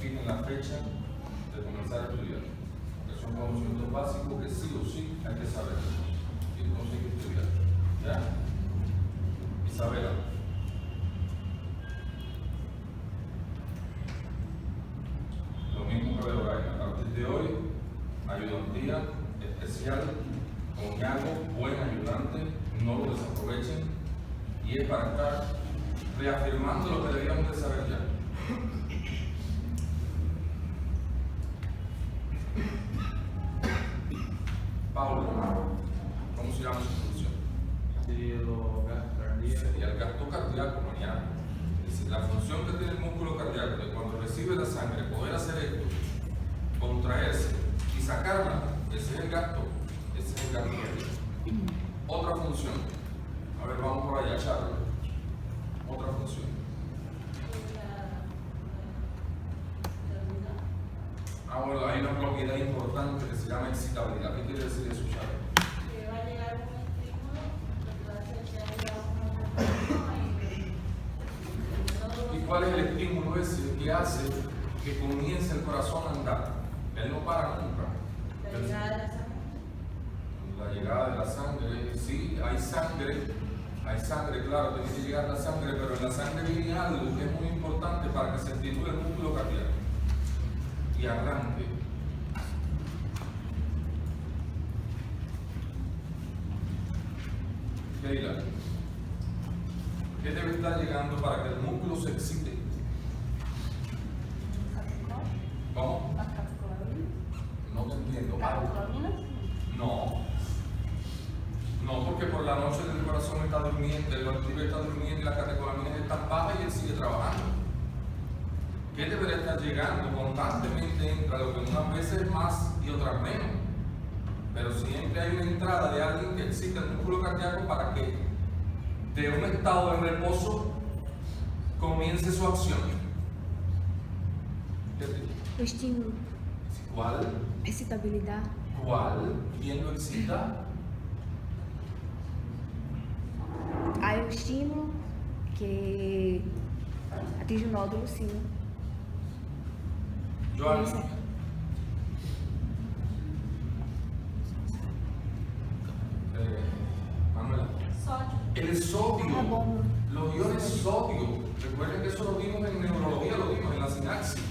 fijen la fecha de comenzar a estudiar. Que son conocimientos básicos que sí o sí hay que saber. Y entonces hay que estudiar. ¿Ya? Isabela. Lo mismo que veo ahí. A partir de hoy, ayudantía especial con Yago, buen ayudante, no lo desaprovechen. Y es para estar reafirmando lo que debíamos de saber ya. Pablo, ¿cómo se llama su función? Sería los gastos cardíacos. Sería el gasto cardíaco mañana. Es decir, la función que tiene el músculo cardíaco de cuando recibe la sangre, poder hacer esto, contraerse y sacarla, ese es el gasto cardíaco. Otra función. A ver, vamos por allá, Charlie. Otra función. Bueno, hay una propiedad importante que se llama excitabilidad. ¿Qué quiere decir eso, Charlie? Que va a llegar un estímulo que puede hacer que haya una. ¿Y cuál es el estímulo ese que hace que comience el corazón a andar? Él no para nunca. La llegada de la sangre. La llegada de la sangre, sí, hay sangre, claro, tiene que llegar la sangre, pero en la sangre viene algo que es muy importante para que se estimule el músculo cardíaco y arranque. Keila, ¿qué debe estar llegando para que el músculo se excite? ¿Cómo? No te entiendo. No, porque por la noche el corazón está durmiendo, el arteria está durmiendo y las catecolaminas están bajas y él sigue trabajando. ¿Qué debería estar llegando? Constantemente entra, lo que unas veces más y otras menos. Pero siempre hay una entrada de alguien que excita el músculo cardíaco para que de un estado de reposo comience su acción. O estímulo. ¿Cuál? Excitabilidad. ¿Cuál? ¿Quién lo excita? Hay un estímulo que atinge o nódulo sino. Joan. Manuela. El sodio. Los iones sodio. Recuerden que eso lo vimos en neurología, lo vimos en la sinapsis.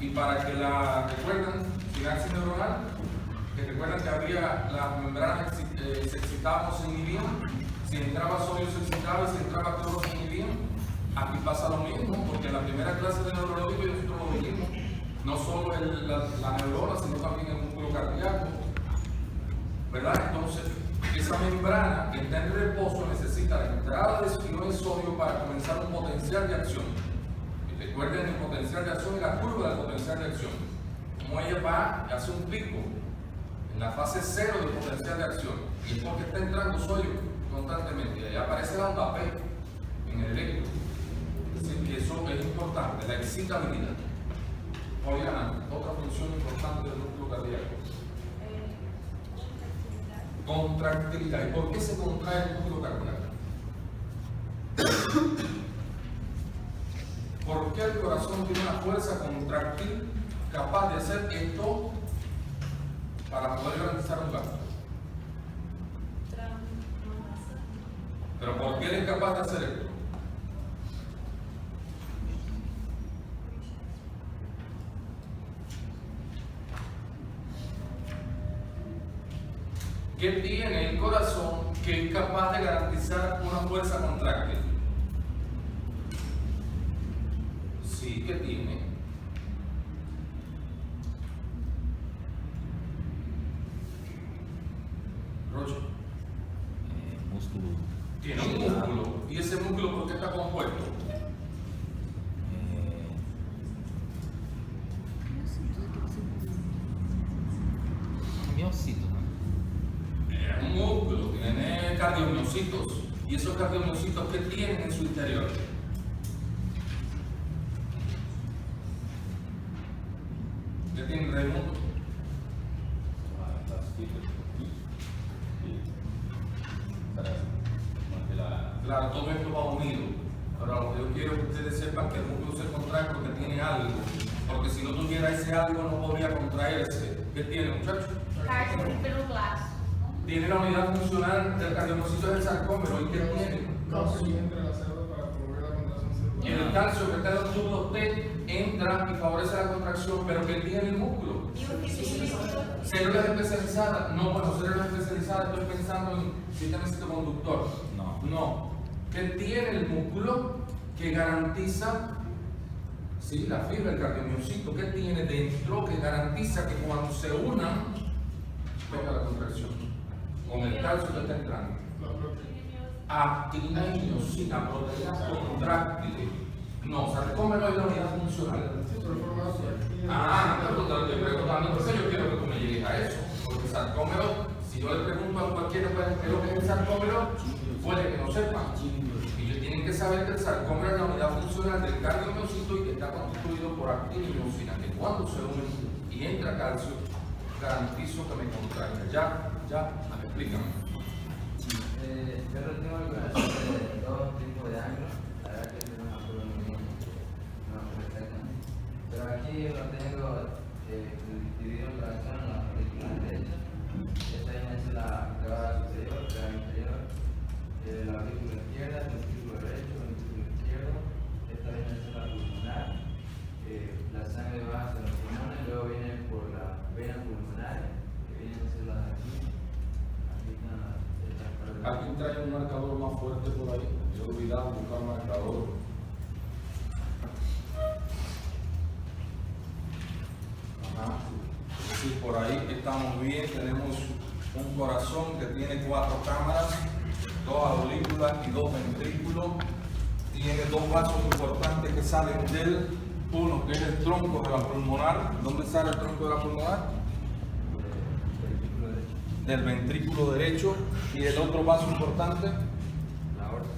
Y para que recuerdan, sinapsis neuronal, que recuerdan que había las membranas se excitaban o se inhibían. Si entraba sodio se excitaba y si entraba cloro se inhibía. Aquí pasa lo mismo, porque en la primera clase de neurología nosotros lo vimos. No solo la neurona, sino también el músculo cardíaco. ¿Verdad? Entonces, esa membrana que está en reposo necesita la entrada de iones sodio para comenzar un potencial de acción. Y recuerden el potencial de acción y la curva del potencial de acción. Como ella va, hace un pico en la fase 0 del potencial de acción. Y es porque está entrando sodio constantemente. Y ahí aparece la onda P en el electro. Es decir, que eso es importante, la excitabilidad. Oriana, otra función importante del músculo cardíaco. Contractilidad. ¿Y por qué se contrae el músculo cardíaco? ¿Por qué el corazón tiene una fuerza contractil capaz de hacer esto para poder garantizar un gasto? ¿Pero por qué él es capaz de hacer esto? ¿Qué tiene el corazón que es capaz de garantizar una fuerza contráctil? Sí, ¿qué tiene? Roger. Músculo. Tiene un músculo. ¿Y ese músculo por qué está compuesto? Miocito, ¿no? Es un músculo, tiene cardiomiocitos. ¿Y esos cardiomiocitos qué tienen en su interior? ¿Qué tienen, Raimundo? Claro, todo esto va unido. Pero lo que yo quiero es que ustedes sepan que el músculo se contrae porque tiene algo. Porque porque si no tuviera ese algo no podría contraerse. ¿Qué tiene, muchachos? Cardiomyopathy. Tiene la unidad funcional del cardiomiocito del sarcómero. ¿Y qué tiene? Calcio y entra a la célula para promover la contracción celular. Y el calcio que está en los tubos T entra y favorece la contracción, pero ¿qué tiene el músculo? Células especializadas. No, bueno, células especializadas, estoy pensando en sistema citoconductor. No. ¿Qué tiene el músculo que garantiza? Sí, la fibra, el cardiomiocito. ¿Qué tiene dentro que garantiza que cuando se unan venga la contracción? Con el calcio que está entrando. Actina y miosina, proteínas contráctiles. No, sarcómero es la unidad funcional. Pero te estoy preguntando, entonces yo quiero que tú me llegues a eso. Porque sarcómero, si yo le pregunto a cualquiera qué es lo que es el sarcómero, puede que no sepa. Y ellos tienen que saber que el sarcómero es la unidad funcional del cardiomiocito y que está constituido por actina y miosina, que cuando se unen y entra calcio, garantizo que me contraiga. Ya, explícame. Yo no tengo algunas de todo tipo de ángulos, la verdad que no me acuerdo muy bien, no perfectamente. Pero aquí lo tengo dividido en relación a la película derecha. Esta es la clavada superior, clavada inferior, la película izquierda, el ventrículo derecho, el ventrículo izquierdo. Esta viene a ser la pulmonar, la sangre va hacia los pulmones, luego viene por la vena pulmonar, que viene a ser la de aquí. Alguien trae un marcador más fuerte por ahí. Yo he olvidado buscar un marcador. Ajá. Sí, por ahí estamos bien. Tenemos un corazón que tiene 4 cámaras, 2 aurículas y 2 ventrículos. Tiene 2 vasos importantes que salen del uno, que es el tronco de la pulmonar. ¿Dónde sale el tronco de la pulmonar? Del ventrículo derecho. Y el otro vaso importante,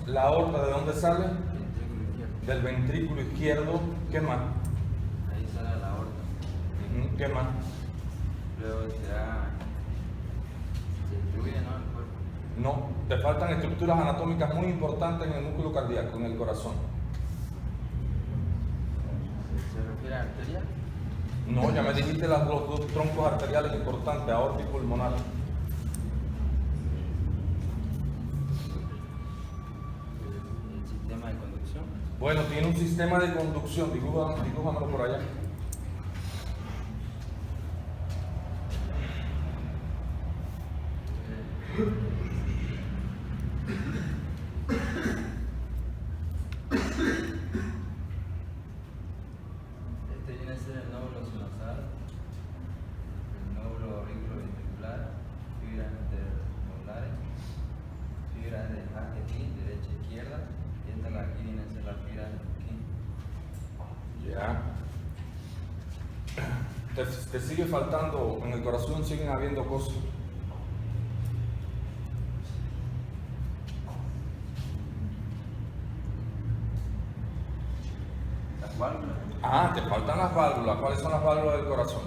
la aorta, ¿de dónde sale? Del ventrículo izquierdo. ¿Qué más? Ahí sale la aorta. ¿Qué más? Luego se distribuye, ¿no? El cuerpo. No, te faltan estructuras anatómicas muy importantes en el músculo cardíaco, en el corazón. ¿Se refiere a arteria? No, ya me dijiste los 2 troncos arteriales importantes, aorta y pulmonar. El sistema de conducción. Bueno, tiene un sistema de conducción, dibújamelo por allá. Este viene a ser el nódulo sinusal, el nódulo auriculoventricular, fibras internovulares, fibras de aquí, derecha e izquierda, y esta la aquí viene a ser la fibra de aquí. Ya. Te sigue faltando, en el corazón siguen habiendo cosas. Las válvulas. Te faltan las válvulas. ¿Cuáles son las válvulas del corazón?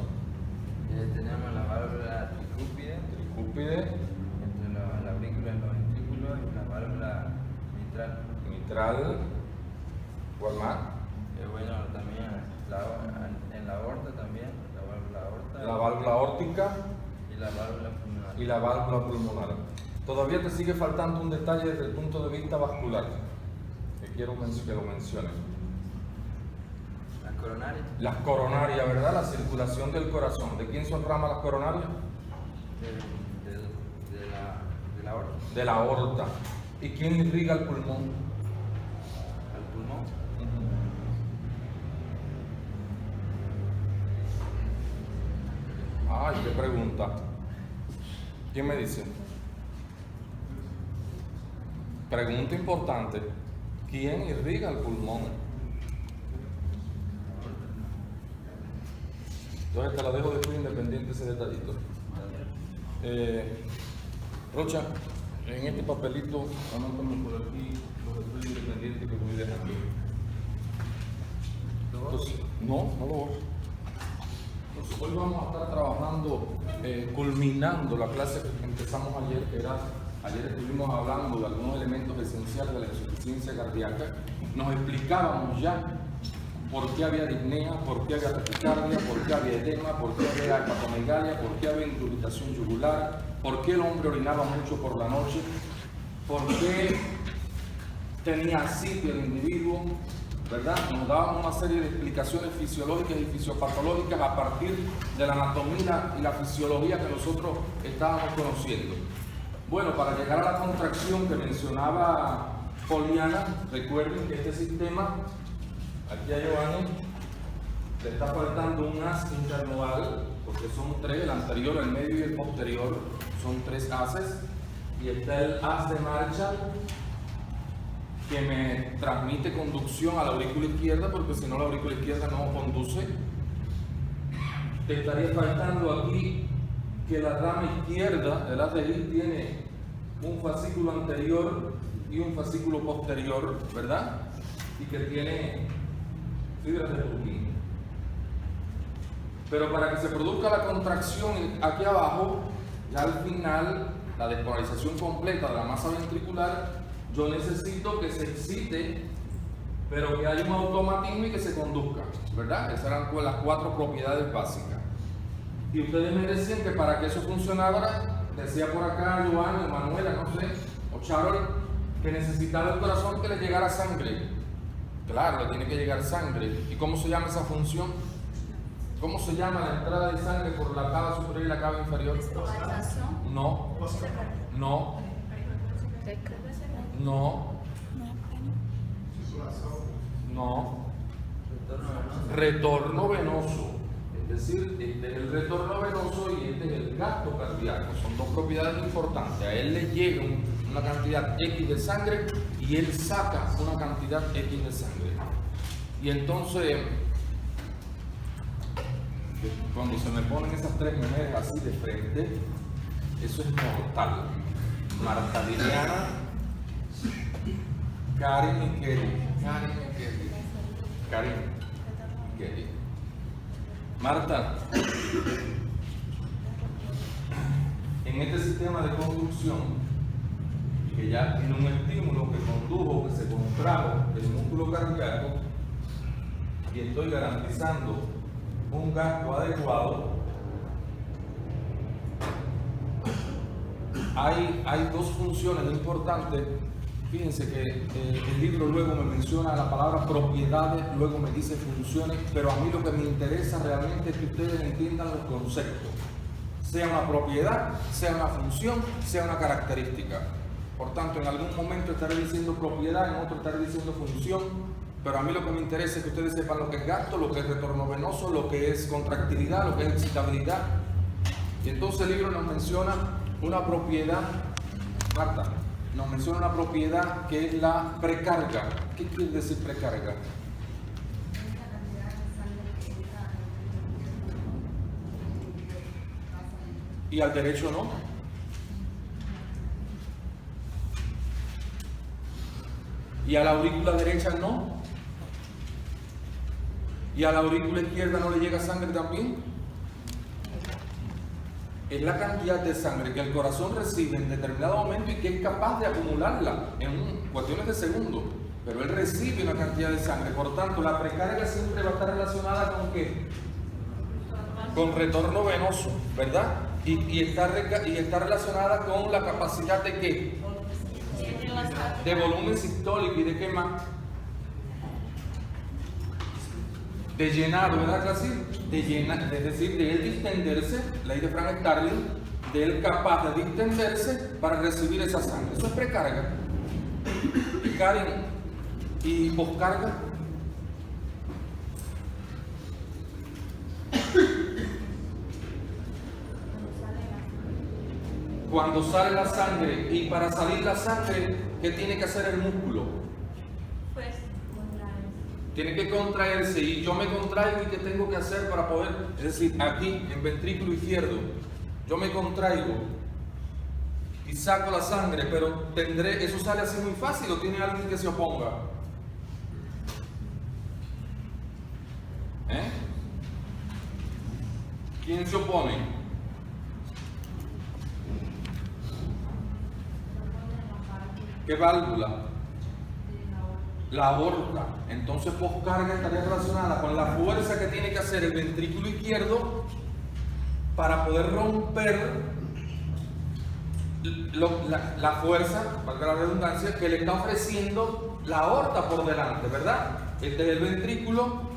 Tenemos la válvula tricúpide, Tricúpide, entre la aurícula y los ventrículos, y la válvula mitral. mitral, ¿cuál más? Bueno, también en la aorta también, la válvula aorta. La válvula aórtica Y la válvula pulmonar. y la válvula pulmonar. Todavía te sigue faltando un detalle desde el punto de vista vascular, que quiero que lo menciones. Las coronarias. Las coronarias, ¿verdad? La circulación del corazón. ¿De quién son ramas las coronarias? De la aorta. De la aorta. ¿Y quién irriga el pulmón? Al pulmón. Ay, qué pregunta. ¿Quién me dice? Pregunta importante. ¿Quién irriga el pulmón? Entonces te la dejo después independiente ese detallito. Rocha, en este papelito, anótame por aquí los estudios independientes que voy dejando. Entonces, no lo borro. Entonces, hoy vamos a estar trabajando, culminando la clase que empezamos ayer, que era, ayer estuvimos hablando de algunos elementos esenciales de la insuficiencia cardíaca. Nos explicábamos ya por qué había disnea, por qué había taquicardia, por qué había edema, por qué había hepatomegalia, por qué había indubitación yugular, por qué el hombre orinaba mucho por la noche, por qué tenía ascitia el individuo, ¿verdad? Nos daban una serie de explicaciones fisiológicas y fisiopatológicas a partir de la anatomía y la fisiología que nosotros estábamos conociendo. Bueno, para llegar a la contracción que mencionaba Poliana, recuerden que este sistema, aquí a Giovanni le está faltando un haz internodal, porque son tres, el anterior, el medio y el posterior, son tres haces, y está el haz de Marshall que me transmite conducción a la aurícula izquierda, porque si no la aurícula izquierda no conduce. Te estaría faltando aquí que la rama izquierda del haz de Hill tiene un fascículo anterior y un fascículo posterior, ¿verdad? Y que tiene fibras de Purkinje. Pero para que se produzca la contracción aquí abajo, ya al final, la despolarización completa de la masa ventricular, yo necesito que se excite, pero que haya un automatismo y que se conduzca, ¿verdad? Esas eran las cuatro propiedades básicas. Y ustedes me decían que para que eso funcionara, decía por acá Giovanni, o Manuela, no sé, o Charol, que necesitaba el corazón que le llegara sangre. Claro, le tiene que llegar sangre. ¿Y cómo se llama esa función? ¿Cómo se llama la entrada de sangre por la cava superior y la cava inferior? No. No. No. No. Retorno venoso. Es decir, este es el retorno venoso y este es el gasto cardíaco. Son dos propiedades importantes. A él le llega una cantidad X de sangre y él saca una cantidad X de sangre. Y entonces, cuando se me ponen esas tres mujeres así de frente, eso es mortal. Marta Liliana, Karen y Kelly. Karen y Kelly. Marta, en este sistema de conducción, que ya tiene un estímulo que condujo, que se contrajo el músculo cardíaco, y estoy garantizando un gasto adecuado, hay dos funciones importantes. Fíjense que el libro luego me menciona la palabra propiedades, luego me dice funciones, pero a mí lo que me interesa realmente es que ustedes entiendan los conceptos. Sea una propiedad, sea una función, sea una característica. Por tanto, en algún momento estaré diciendo propiedad, en otro estaré diciendo función, pero a mí lo que me interesa es que ustedes sepan lo que es gasto, lo que es retorno venoso, lo que es contractilidad, lo que es excitabilidad. Y entonces el libro nos menciona una propiedad, Marta, nos menciona una propiedad que es la precarga. ¿Qué quiere decir precarga? ¿Y al derecho no? ¿Y a la aurícula derecha no? ¿Y a la aurícula izquierda no le llega sangre también? Es la cantidad de sangre que el corazón recibe en determinado momento y que es capaz de acumularla en cuestiones de segundos. Pero él recibe una cantidad de sangre. Por tanto, la precarga siempre va a estar relacionada con ¿qué? Con retorno venoso, ¿verdad? Y está relacionada con la capacidad de ¿qué? De volumen sistólico y de qué más. De llenar, ¿verdad, Casi? De llenar, es decir, de él distenderse, ley de Frank Starling, de él capaz de distenderse para recibir esa sangre. Eso es precarga. Y Karen, ¿y poscarga? Cuando sale la sangre, y para salir la sangre, ¿qué tiene que hacer el músculo? Tiene que contraerse, y yo me contraigo, y ¿qué tengo que hacer para poder? Es decir, aquí, en ventrículo izquierdo, yo me contraigo y saco la sangre, pero eso sale así muy fácil, ¿o tiene alguien que se oponga? ¿Quién se opone? ¿Qué válvula? la aorta. Entonces poscarga estaría relacionada con la fuerza que tiene que hacer el ventrículo izquierdo para poder romper la fuerza, valga la redundancia, que le está ofreciendo la aorta por delante, ¿verdad? Este es el ventrículo.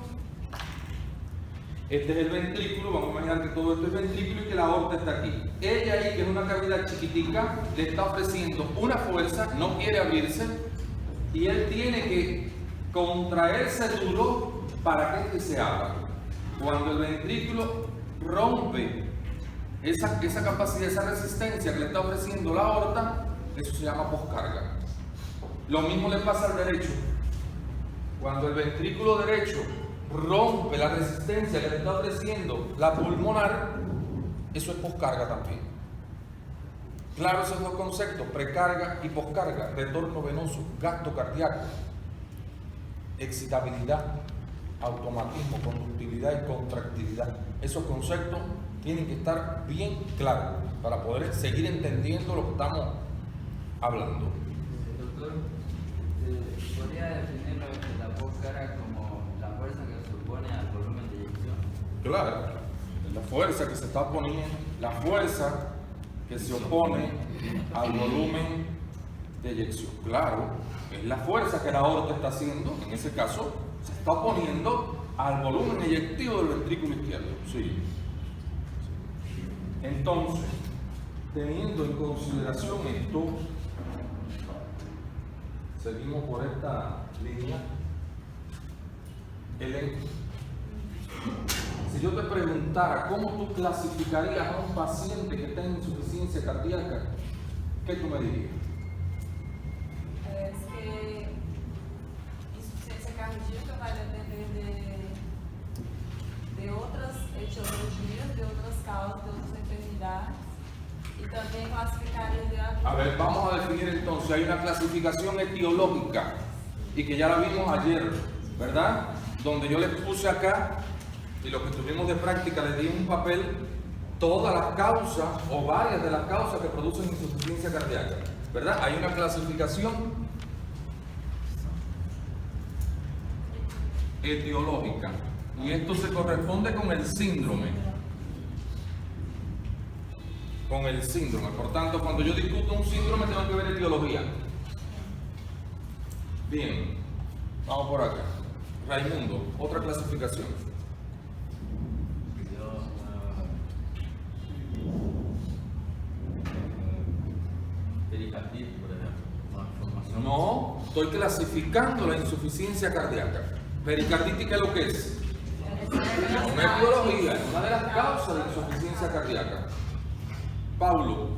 Este es el ventrículo, vamos a imaginar que todo esto es ventrículo y que la aorta está aquí. Ella ahí, que es una cavidad chiquitica, le está ofreciendo una fuerza, no quiere abrirse, y él tiene que contraerse duro para que se abra. Cuando el ventrículo rompe esa capacidad, esa resistencia que le está ofreciendo la aorta, eso se llama poscarga. Lo mismo le pasa al derecho. Cuando el ventrículo derecho rompe la resistencia que le está ofreciendo la pulmonar, eso es poscarga también. Claro, esos dos conceptos, precarga y poscarga: retorno venoso, gasto cardíaco, excitabilidad, automatismo, conductividad y contractilidad. Esos conceptos tienen que estar bien claros para poder seguir entendiendo lo que estamos hablando. Doctor, ¿podría definirlo la poscarga como la fuerza que se opone al volumen de eyección? Claro, la fuerza que se está poniendo, la fuerza que se opone al volumen de eyección. Claro, es la fuerza que la aorta está haciendo, en ese caso, se está oponiendo al volumen eyectivo del ventrículo izquierdo. Sí. Entonces, teniendo en consideración esto, seguimos por esta línea. Si yo te preguntara cómo tú clasificarías a un paciente que tenga insuficiencia cardíaca, ¿qué tú me dirías? Es que insuficiencia cardíaca va a depender de otras etiologías, de otras causas, de otras enfermedades. Y también clasificaría de algo. A ver, vamos a definir entonces. Hay una clasificación etiológica y que ya la vimos ayer, ¿verdad? Donde yo les puse acá, y lo que tuvimos de práctica, les di un papel, todas las causas o varias de las causas que producen insuficiencia cardíaca, ¿verdad? Hay una clasificación etiológica y esto se corresponde con el síndrome. Con el síndrome. Por tanto, cuando yo discuto un síndrome, tengo que ver etiología. Bien, vamos por acá. Raimundo, otra clasificación. Pericarditis, por ejemplo, malformación. No, estoy clasificando la insuficiencia cardíaca. Pericarditis, ¿qué es lo que es? Una etiología, una de las causas de la insuficiencia cardíaca. Paulo.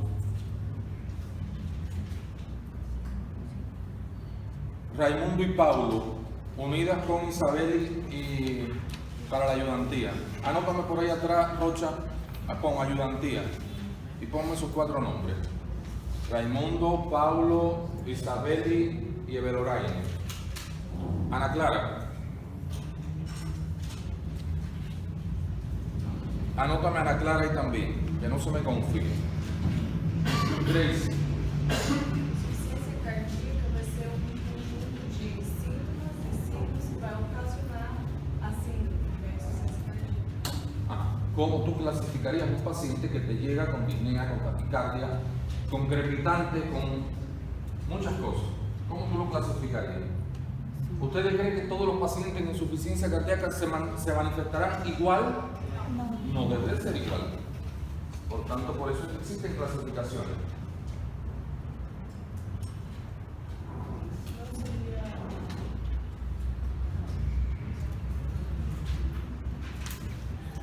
Raimundo y Paulo, unidas con Isabel y para la ayudantía. Anótame por ahí atrás, Rocha, pon ayudantía y ponme esos 4 nombres: Raimundo, Paulo, Isabel y Eveloraine. Ana Clara. Anótame a Ana Clara ahí también, que no se me confíe. Grace. Insuficiência cardíaca vai ser conjunto de síntomas e signos que vai ocasionar a síndrome da insuficiência cardíaca. ¿Cómo tú clasificarías un paciente que te llega con disnea, con taquicardia, con crepitante, con muchas cosas? ¿Cómo tú lo clasificarías? ¿Ustedes creen que todos los pacientes en insuficiencia cardíaca se manifestarán igual? No debe ser igual. Por tanto, por eso existen clasificaciones.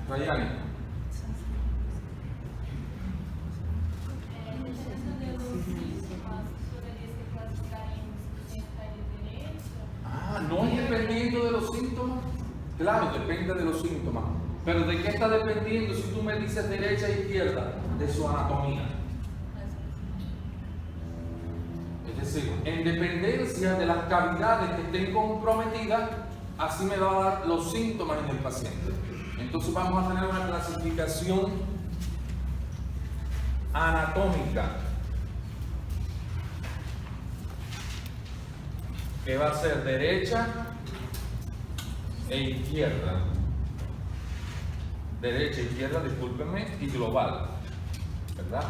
Rayani. Dependendo de los síntomas, poderia ser classificada em insuficiência cardíaca. No es dependiendo de los síntomas. Claro, depende de los síntomas. Pero ¿de qué está dependiendo si tú me dices derecha e izquierda? De su anatomía. Es decir, en dependencia de las cavidades que estén comprometidas, así me va a dar los síntomas en el paciente. Entonces vamos a tener una clasificación anatómica. que va a ser derecha e izquierda. Derecha, izquierda, discúlpenme, y global, ¿verdad?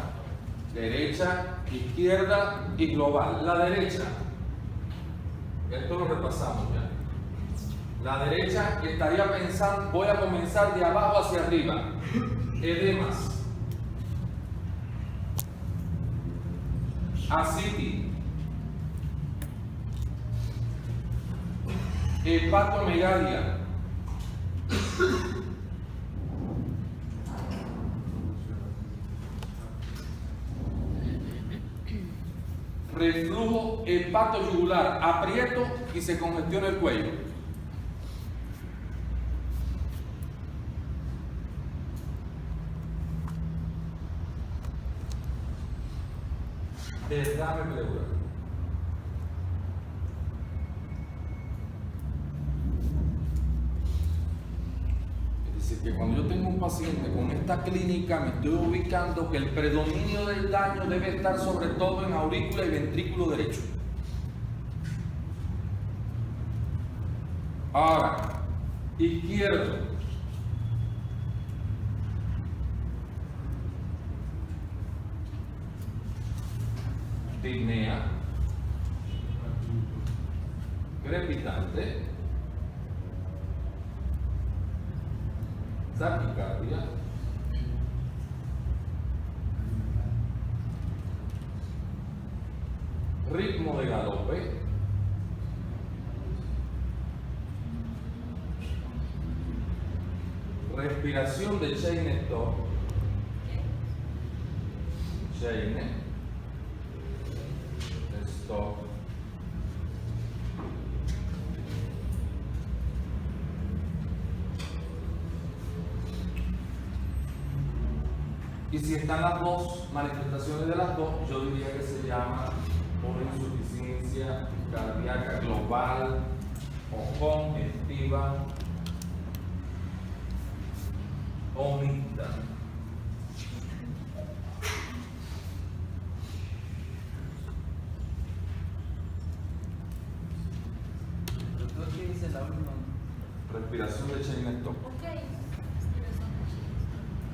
Derecha, izquierda y global. La derecha, esto lo repasamos ya. La derecha estaría pensando, voy a comenzar de abajo hacia arriba. Edemas, ascitis, hepatomegalia, reflujo hepatoyugular, aprieto y se congestiona el cuello. Derrame pleural. Es decir, que cuando yo tengo un paciente con esta clínica, me estoy ubicando que el predominio del daño debe estar sobre todo en aurícula y ventrículo derecho. Ahora, izquierdo. Disnea, crepitante, taquicardia, ritmo de galope, respiración de Chain-Stop, Stop. Y si están las dos manifestaciones de las dos, yo diría que se llama una insuficiencia cardíaca global o congestiva o mixta. ¿Qué dice la última? Respiración de Chain-Stop.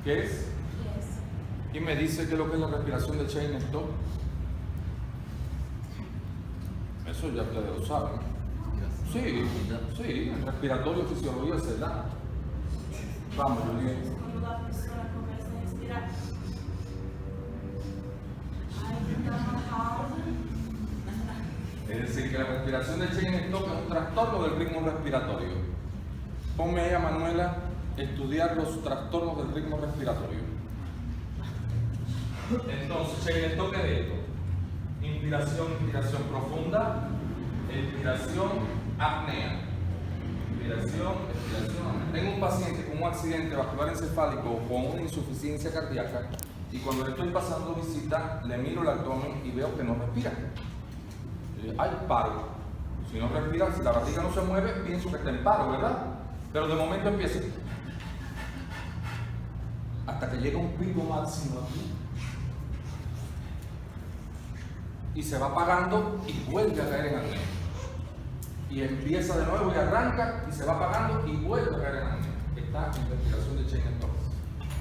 ¿Qué es? ¿Quién me dice qué es lo que es la respiración de Chain-Stop? Eso ya ustedes lo saben. Sí, en respiratorio, fisiología se da. Vamos, Julián. Cuando la persona comienza a respirar, ahí está bajado. Es decir, que la respiración de Chain-Stop es un trastorno del ritmo respiratorio. Ponme ahí a Manuela estudiar los trastornos del ritmo respiratorio. Entonces, Chain-Stop es esto: inspiración profunda, expiración, apnea. Inspiración, apnea. Tengo un paciente con un accidente vascular encefálico o con una insuficiencia cardíaca y cuando le estoy pasando visita, le miro el abdomen y veo que no respira. Hay paro. Si no respira, si la barriga no se mueve, pienso que está en paro, ¿verdad? Pero de momento empieza hasta que llega un pico máximo aquí y se va apagando y vuelve a caer en apnea. Y empieza de nuevo y arranca y se va apagando y vuelve a caer en apnea. Está en respiración de Chain-Stop.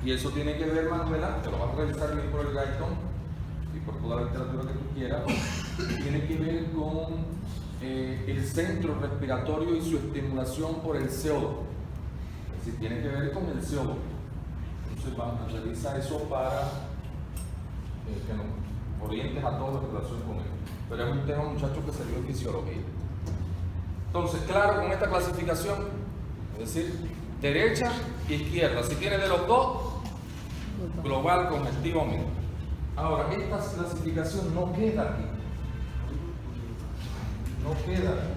Y eso tiene que ver, Manuela, te lo vas a revisar bien por el Guyton y por toda la literatura que tú quieras, tiene que ver con el centro respiratorio y su estimulación por el CO2. Es decir, tiene que ver con el CO2. Entonces vamos a revisar eso para que nos orientes a todos en relación con él. Pero es un tema, muchachos, que se dio en fisiología. Entonces, claro, con esta clasificación, es decir, derecha, izquierda. Si tiene de los dos, global, congestivo, mixto. Ahora, esta clasificación no queda aquí. No queda aquí.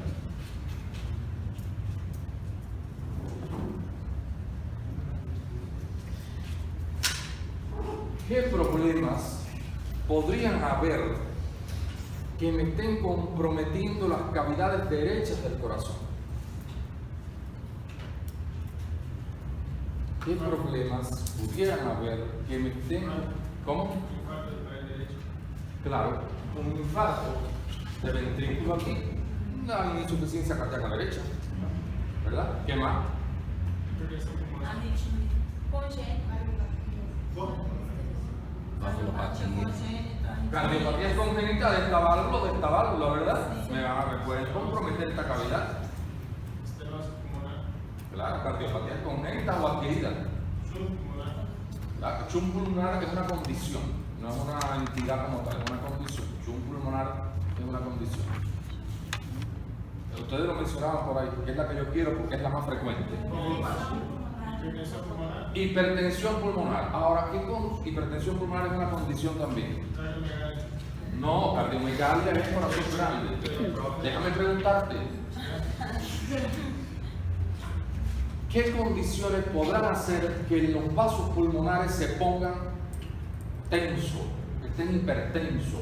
¿Qué problemas podrían haber que me estén comprometiendo las cavidades derechas del corazón? ¿Qué problemas pudieran haber que me estén... ¿Cómo? Infarto del derecho. Claro, un infarto de ventrículo aquí Una insuficiencia cardíaca derecha, ¿verdad? ¿Qué más? Hipertensão pulmonar. Arritmia congênita. Cardiopatía congénita de esta válvula, ¿verdad? Me pueden comprometer esta cavidad. Estenose pulmonar. Claro, cardiopatía congénita o adquirida. Shunt pulmonar. La Shunt pulmonar es una condición, no es una entidad como tal, es una condición. Shunt pulmonar es una condición. Ustedes lo mencionaban por ahí, que es la que yo quiero porque es la más frecuente. Hipertensão pulmonar. Hipertensión pulmonar. Ahora, ¿qué con hipertensión pulmonar es una condición también? Cardiomegalia. No, cardiomegalia es corazón grande. Déjame preguntarte. ¿Qué condiciones podrán hacer que los vasos pulmonares se pongan tensos, que estén hipertensos?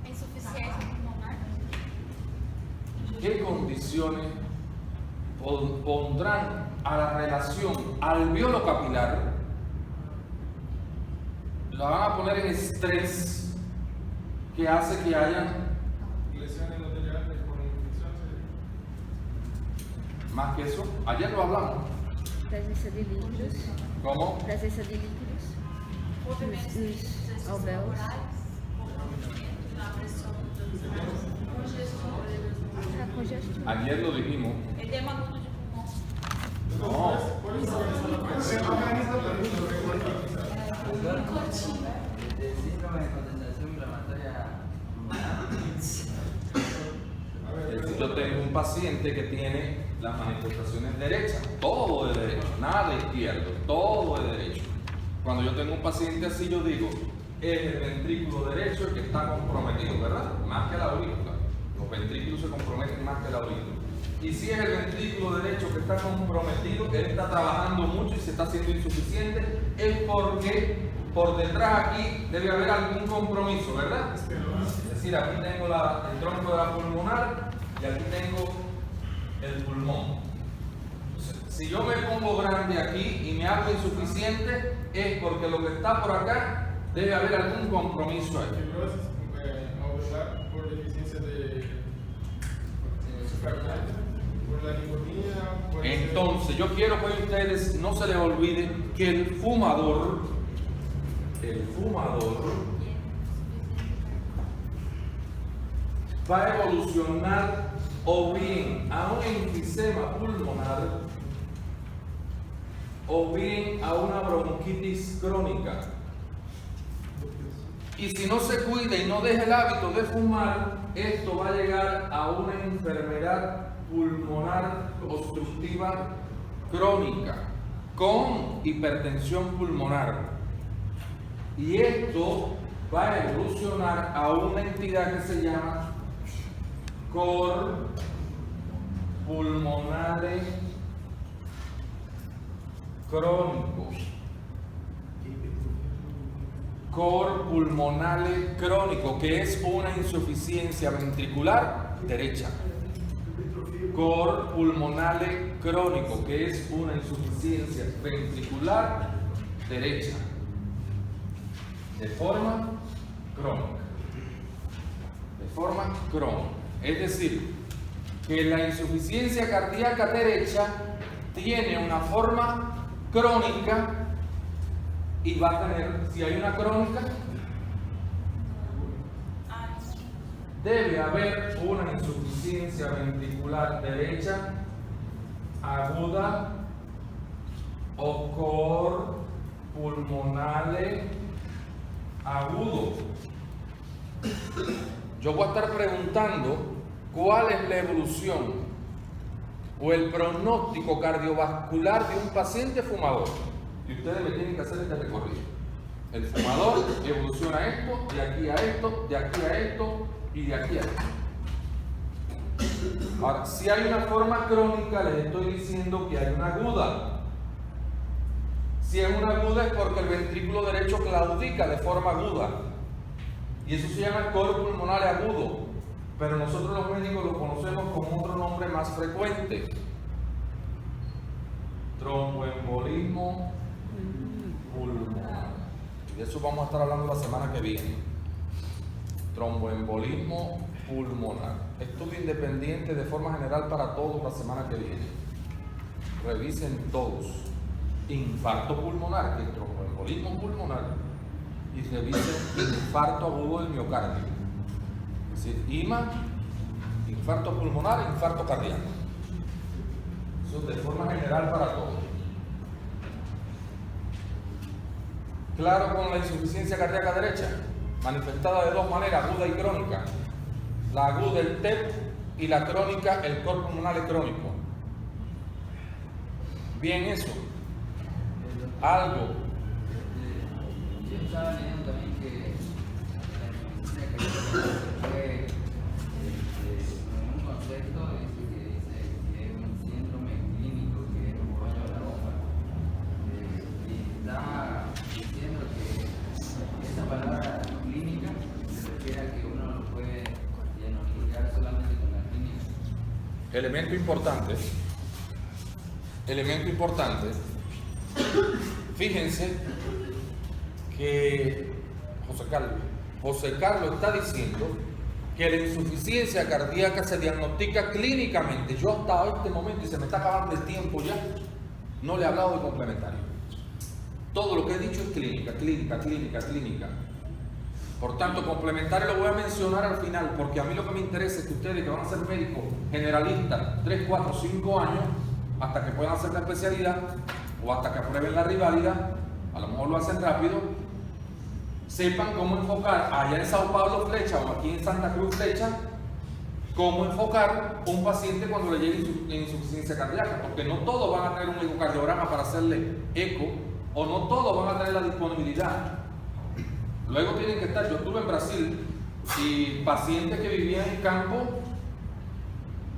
Insuficiência pulmonar. ¿Qué condiciones pondrán a la relación alveolo capilar? La van a poner en estrés que hace que hayan, Lesión endotelial por infección. más que eso, ayer lo hablamos. Presença de líquidos. ¿Cómo? Presença de líquidos. Movimentos Nos alvéolos. corporais, na pressão dos congestão. A congestão. Ayer lo dijimos. Edema agudo de pulmão. No. De síndrome de condensación inflamatoria pulmonar. Es decir, yo tengo un paciente que tiene las manifestaciones derechas, todo de derecho, nada de izquierdo, todo de derecho. Cuando yo tengo un paciente así, yo digo, es el ventrículo derecho el que está comprometido, ¿verdad? Más que la aurícula. Los ventrículos se comprometen más que la aurícula. Y si es el ventrículo derecho que está comprometido, que él está trabajando mucho y se está haciendo insuficiente, es porque por detrás aquí debe haber algún compromiso, ¿verdad? Es decir, aquí tengo el tronco de la pulmonar y aquí tengo el pulmón. Entonces, si yo me pongo grande aquí y me hago insuficiente, es porque lo que está por acá debe haber algún compromiso ahí. Fibrosis alveolar por deficiencia de carbohidratos, por la nicotina, por Entonces, yo quiero que ustedes no se les olvide que el fumador va a evolucionar o bien a un enfisema pulmonar o bien a una bronquitis crónica. Y si no se cuida y no deja el hábito de fumar, esto va a llegar a una enfermedad pulmonar obstructiva crónica con hipertensión pulmonar. Y esto va a evolucionar a una entidad que se llama cor pulmonare crónico. Cor pulmonale crónico, que es una insuficiencia ventricular derecha. Cor pulmonale crónico, que es una insuficiencia ventricular derecha. De forma crónica. De forma crónica. Es decir, que la insuficiencia cardíaca derecha tiene una forma crónica y va a tener, si hay una crónica, debe haber una insuficiencia ventricular derecha aguda o cor pulmonale agudo. Yo voy a estar preguntando cuál es la evolución o el pronóstico cardiovascular de un paciente fumador. Y ustedes me tienen que hacer este recorrido. El fumador evoluciona esto, de aquí a esto, de aquí a esto y de aquí a esto. Ahora, si hay una forma crónica, les estoy diciendo que hay una aguda. Si es una aguda es porque el ventrículo derecho claudica de forma aguda. Y eso se llama cor pulmonar agudo. Pero nosotros los médicos lo conocemos con otro nombre más frecuente. Tromboembolismo pulmonar. y de eso vamos a estar hablando la semana que viene. Tromboembolismo pulmonar. Estudio independiente de forma general para todos la semana que viene. Revisen todos. Infarto pulmonar, el tromboembolismo pulmonar, y revisen infarto agudo del miocardio. Es decir, IMA, infarto pulmonar, infarto cardíaco. Eso de forma general para todos. Claro con la insuficiencia cardíaca derecha, manifestada de dos maneras, aguda y crónica. La aguda, el TEP, y la crónica, el cor pulmonar crónico. Bien eso. Algo. Yo estaba leyendo también que la insuficiencia cardíaca fue en un concepto dice que es un síndrome clínico que es un rollo de la bomba. Y está diciendo que esa palabra clínica se refiere a que uno lo puede diagnosticar solamente con la clínica. Elemento importante, fíjense que José Carlos está diciendo que la insuficiencia cardíaca se diagnostica clínicamente. Yo hasta este momento, y se me está acabando el tiempo ya, no le he hablado de complementario. Todo lo que he dicho es clínica. Por tanto, complementario lo voy a mencionar al final, porque a mí lo que me interesa es que ustedes que van a ser médicos generalistas 3, 4, 5 años, hasta que puedan hacer la especialidad o hasta que aprueben la riválida, a lo mejor lo hacen rápido, sepan cómo enfocar allá en Sao Paulo Flecha o aquí en Santa Cruz Flecha, cómo enfocar un paciente cuando le llegue insuficiencia cardíaca, porque no todos van a tener un ecocardiograma para hacerle eco, o no todos van a tener la disponibilidad. Luego tienen que estar, yo estuve en Brasil y pacientes que vivían en campo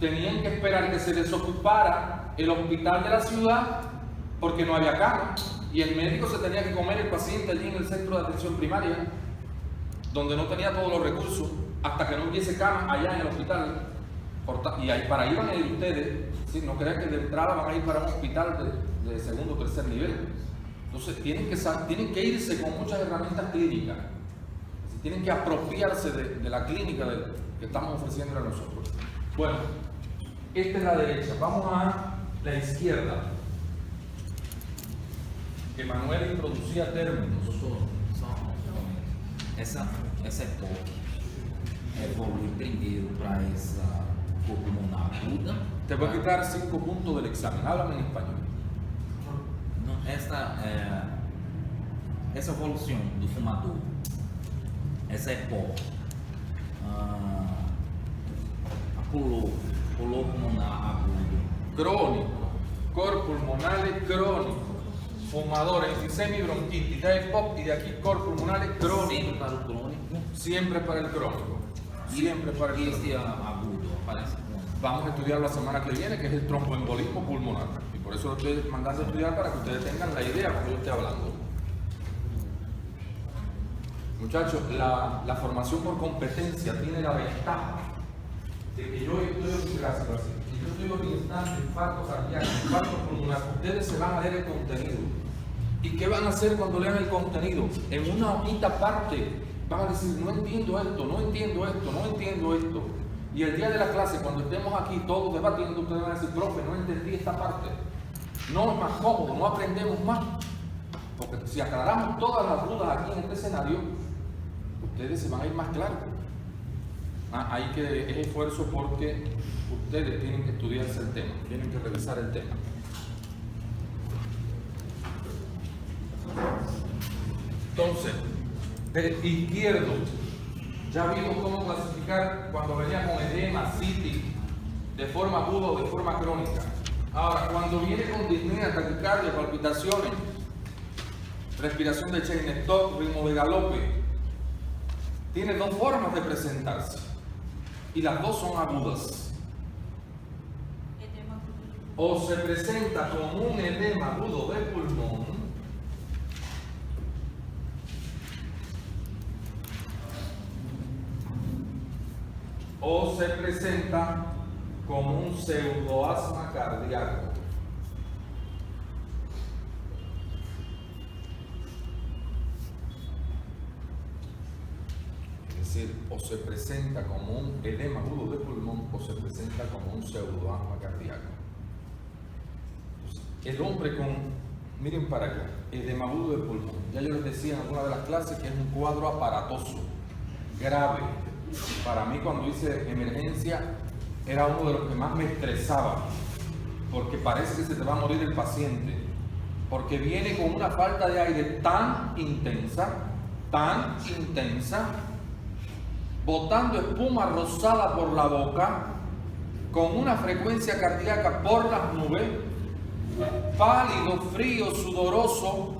tenían que esperar que se desocupara el hospital de la ciudad porque no había cama y el médico se tenía que comer el paciente allí en el centro de atención primaria donde no tenía todos los recursos hasta que no hubiese cama allá en el hospital. Y ahí, para ahí van a ir ustedes, ¿sí? No crean que de entrada van a ir para un hospital de segundo o tercer nivel. Entonces tienen que irse con muchas herramientas clínicas, tienen que apropiarse de la clínica que estamos ofreciendo a nosotros. Bueno, esta es la derecha, vamos a la izquierda. Que Manuel introducía términos. Essa EPOC evolui primeiro para essa cor pulmonar aguda. Te voy a quitar 5 puntos del examen, háblame en español. Essa evolução do fumador, essa EPOC, pulou pulmonar agudo. Crónico, cor pulmonale crónico, fumador, enfisema y bronquitis, da EPOC y de aquí cor pulmonale crónico. Sempre para o crônico. Siempre para el crónico. Siempre para el E crónico. este agudo aparece como. Vamos a estudiar la semana que viene, que es el tromboembolismo pulmonar. Y por eso lo estoy mandando a estudiar para que ustedes tengan la idea cuando yo esté hablando. Muchachos, la formación por competencia tiene la ventaja de que yo estoy orientando infarto cardíaco, infarto pulmonar. Ustedes se van a leer el contenido. ¿Y qué van a hacer cuando lean el contenido? En una hojita aparte van a decir, no entiendo esto, no entiendo esto, no entiendo esto. Y el día de la clase, cuando estemos aquí todos debatiendo, ustedes van a decir, profe, no entendí esta parte. No es más cómodo, no aprendemos más. Porque si aclaramos todas las dudas aquí en este escenario, ustedes se van a ir más claros. Hay que es esfuerzo porque ustedes tienen que estudiarse el tema, tienen que revisar el tema. Entonces, de izquierdo, ya vimos cómo clasificar cuando venía con edema, citis, de forma aguda o de forma crónica. Ahora, cuando viene con disnea, taquicardia, palpitaciones, respiración de Chesterton, ritmo de galope, tiene dos formas de presentarse y las dos son agudas. O se presenta como un edema agudo de pulmón o se presenta como un pseudoasma cardíaco. decir, o se presenta como un edema agudo de pulmón o se presenta como un pseudoasma cardíaco. Entonces, el hombre con, miren para acá, edema agudo de pulmón, ya yo les decía en alguna de las clases que es un cuadro aparatoso, grave. Para mí cuando hice emergencia era uno de los que más me estresaba, porque parece que se te va a morir el paciente, porque viene con una falta de aire tan intensa, botando espuma rosada por la boca, con una frecuencia cardíaca por las nubes, pálido, frío, sudoroso,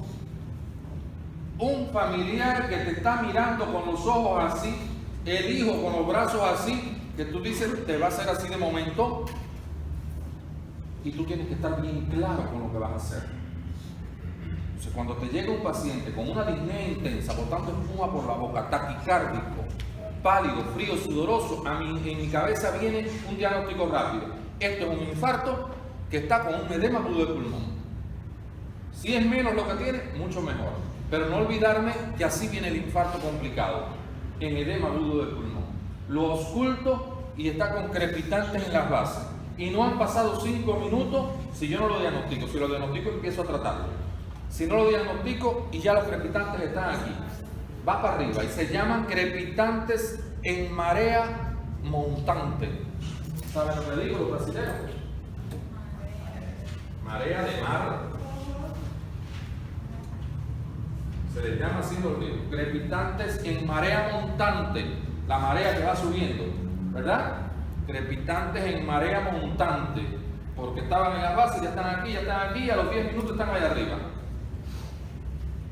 un familiar que te está mirando con los ojos así, el hijo con los brazos así, que tú dices, te va a hacer así de momento, y tú tienes que estar bien claro con lo que vas a hacer. Entonces, cuando te llega un paciente con una disnea intensa, botando espuma por la boca, taquicárdico, pálido, frío, sudoroso, en mi cabeza viene un diagnóstico rápido. Esto es un infarto que está con un edema agudo de pulmón. Si es menos lo que tiene, mucho mejor. Pero no olvidarme que así viene el infarto complicado, en edema agudo de pulmón. Lo ausculto y está con crepitantes en las bases. Y no han pasado 5 minutos si yo no lo diagnostico. Si lo diagnostico, empiezo a tratarlo. Si no lo diagnostico y ya los crepitantes están aquí, va para arriba y se llaman crepitantes en marea montante. ¿Saben lo que digo los brasileños? Marea de mar. Se les llama así los libros. Crepitantes en marea montante. La marea que va subiendo, ¿verdad? Crepitantes en marea montante. Porque estaban en la base, ya están aquí, y a los 10 minutos están allá arriba.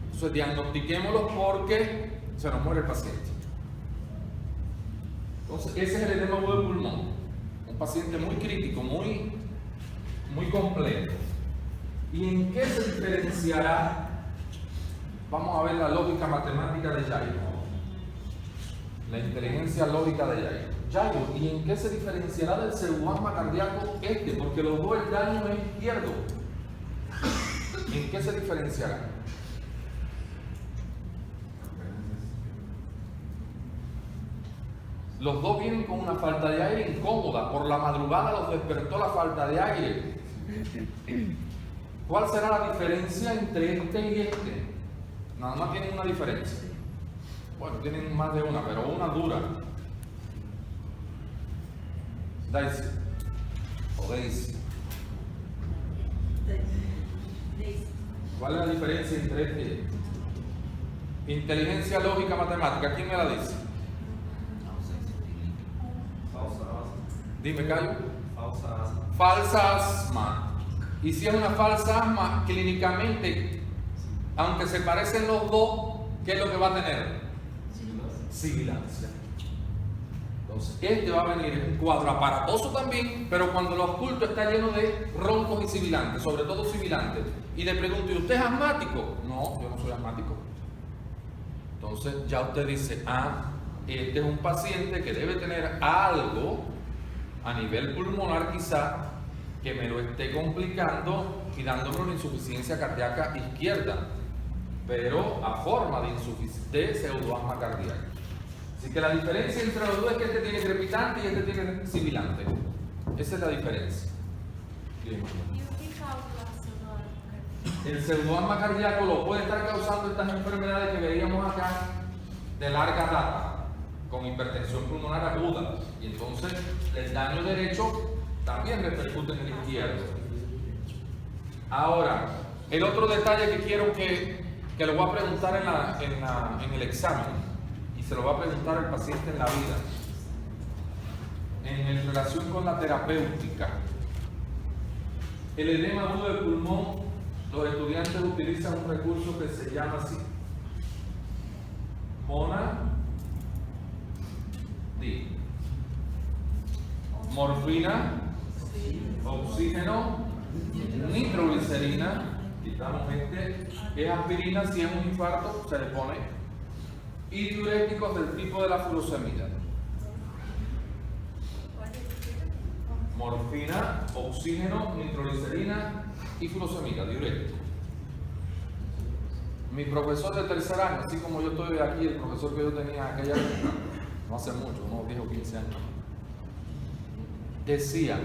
Entonces diagnostiquémoslos porque se nos muere el paciente. Entonces ese es el edema agudo de pulmón. Un paciente muy crítico, muy complejo. ¿Y en qué se diferenciará? Vamos a ver la lógica matemática de Jairo. La inteligencia lógica de Jairo. Jairo, ¿y en qué se diferenciará del pseudoasma cardíaco este? Porque los dos el daño es izquierdo. ¿En qué se diferenciará? Los dos vienen con una falta de aire incómoda. Por la madrugada los despertó la falta de aire. ¿Cuál será la diferencia entre este y este? Nada más tienen una diferencia. Bueno, tienen más de una, pero una dura. Daisy. O Daisy. ¿Cuál es la diferencia entre este y este? Inteligencia lógica matemática. ¿Quién me la dice? Dime, Cayo. Falsa asma. Y si es una falsa asma, clínicamente, aunque se parecen los dos, ¿qué es lo que va a tener? Sibilancia. Entonces, este va a venir en un cuadro aparatoso también, pero cuando lo oculto está lleno de roncos y sibilantes, sobre todo sibilantes. Y le pregunto, ¿y usted es asmático? No, yo no soy asmático. Entonces, ya usted dice, este es un paciente que debe tener algo a nivel pulmonar quizá que me lo esté complicando y dándome una insuficiencia cardíaca izquierda, pero a forma de pseudoasma cardíaca. Así que la diferencia entre los dos es que este tiene crepitante y este tiene sibilante. Esa es la diferencia. ¿Y qué causa la pseudoasma cardíaca? El pseudoasma cardíaco lo puede estar causando estas enfermedades que veíamos acá de larga data, con hipertensión pulmonar aguda, y entonces el daño derecho también repercute en el izquierdo. Ahora, el otro detalle que quiero que lo voy a preguntar en el examen, y se lo va a preguntar el paciente en la vida, en relación con la terapéutica. El edema agudo del pulmón, los estudiantes utilizan un recurso que se llama así: morfina, oxígeno, nitroglicerina, quitamos es aspirina. Si es un infarto se le pone, y diuréticos del tipo de la furosemida. Morfina, oxígeno, nitroglicerina y furosemida, diurético. Mi profesor de tercer año, así como yo estoy aquí, el profesor que yo tenía aquella época, no hace mucho, unos 10 o 15 años, decía,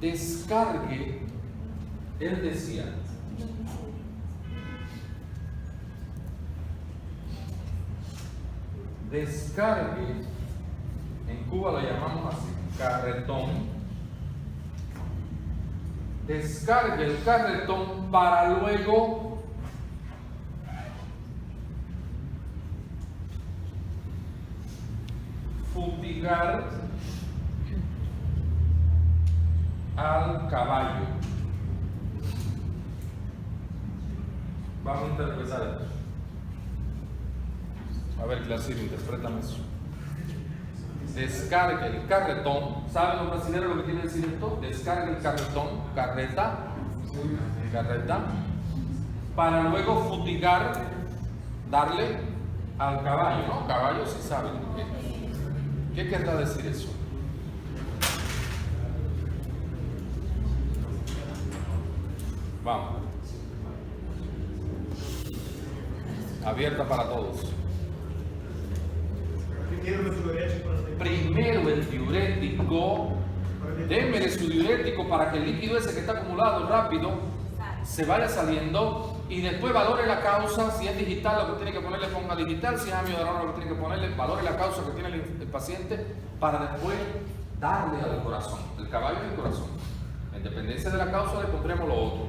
descargue, él decía, descargue, en Cuba lo llamamos así, carretón, descargue el carretón para luego fustigar al caballo. Vamos a interpretar esto. A ver, Clasir, interprétame eso. Descargue el carretón. ¿Saben los brasileños lo que quiere decir esto? Descargue el carretón, carreta, para luego fustigar, darle al caballo, ¿no? Caballo sí saben. ¿Qué querrá decir eso? Vamos. Abierta para todos. Primero el diurético, démele su diurético para que el líquido ese que está acumulado rápido se vaya saliendo y después valore la causa. Si es digital lo que tiene que ponerle, ponga digital. Si es amiodarona lo que tiene que ponerle, valore la causa que tiene el paciente para después darle al corazón. El caballo es el corazón. En dependencia de la causa le pondremos lo otro.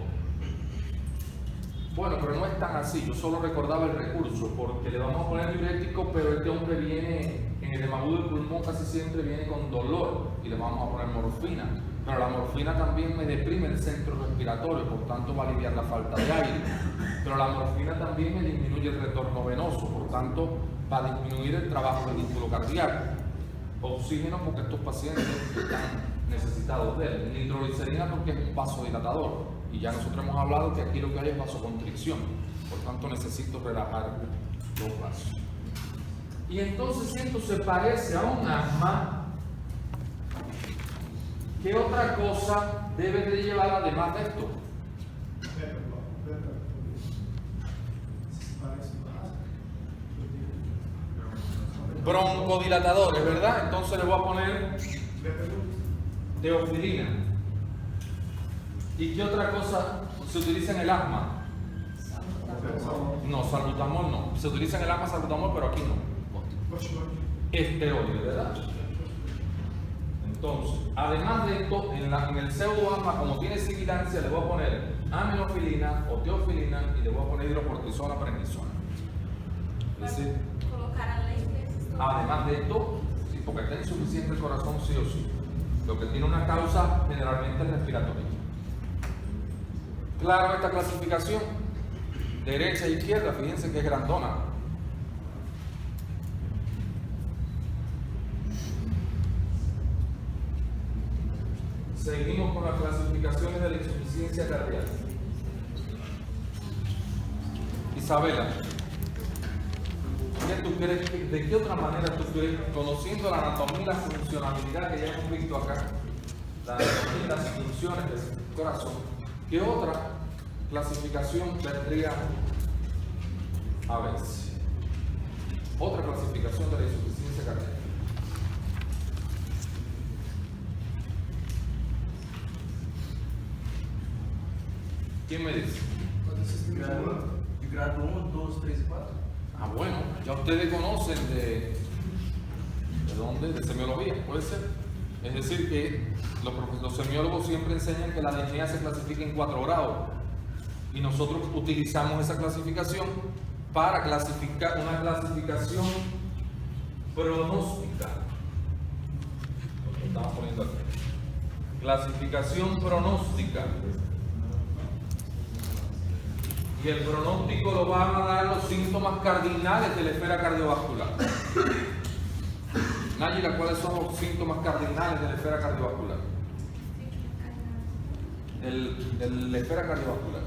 Bueno, pero no es tan así. Yo solo recordaba el recurso porque le vamos a poner diurético, pero este hombre viene en el edema agudo del pulmón, casi siempre viene con dolor y le vamos a poner morfina. Pero la morfina también me deprime el centro respiratorio, por tanto va a aliviar la falta de aire. Pero la morfina también me disminuye el retorno venoso, por tanto va a disminuir el trabajo del músculo cardíaco. Oxígeno porque estos pacientes están necesitados de él. Nitroglicerina porque es un vasodilatador. Y ya nosotros hemos hablado que aquí lo que hay es vasoconstricción, por tanto necesito relajar los vasos. Y entonces esto se parece a un asma. ¿Qué otra cosa debe de llevar además de esto? Broncodilatadores, ¿verdad? Entonces le voy a poner teofilina. ¿Y qué otra cosa se utiliza en el asma? No, salbutamol no. Se utiliza en el asma salbutamol, pero aquí no. Esteroide, ¿verdad? Entonces, además de esto, en el pseudoasma, como tiene sibilancia, le voy a poner aminofilina o teofilina y le voy a poner hidrocortisona, prednisona. Es decir, colocar a leite. además de esto, sí, porque está insuficiente el corazón sí o sí. Lo que tiene una causa generalmente es respiratoria. Claro, esta clasificación, derecha e izquierda, fíjense que es grandona. Seguimos con las clasificaciones de la insuficiencia cardíaca. Isabela, ¿qué tú crees, ¿de qué otra manera tú crees, conociendo la anatomía y la funcionalidad que ya hemos visto acá, la anatomía y las funciones del corazón, qué otra clasificación tendría? A ver, otra clasificación de la insuficiencia cardíaca. ¿Quién me dice? De grado 1, 2, 3 y 4. Ah, bueno, ya ustedes conocen ¿de dónde? De semiología, puede ser. Es decir, que los semiólogos siempre enseñan que la disnea se clasifica en 4 grados. Y nosotros utilizamos esa clasificación para clasificar una clasificación pronóstica. Lo estamos poniendo aquí. Clasificación pronóstica. Y el pronóstico lo van a dar los síntomas cardinales de la esfera cardiovascular. Náyila, ¿cuáles son los síntomas cardinales de la esfera cardiovascular? De la esfera cardiovascular.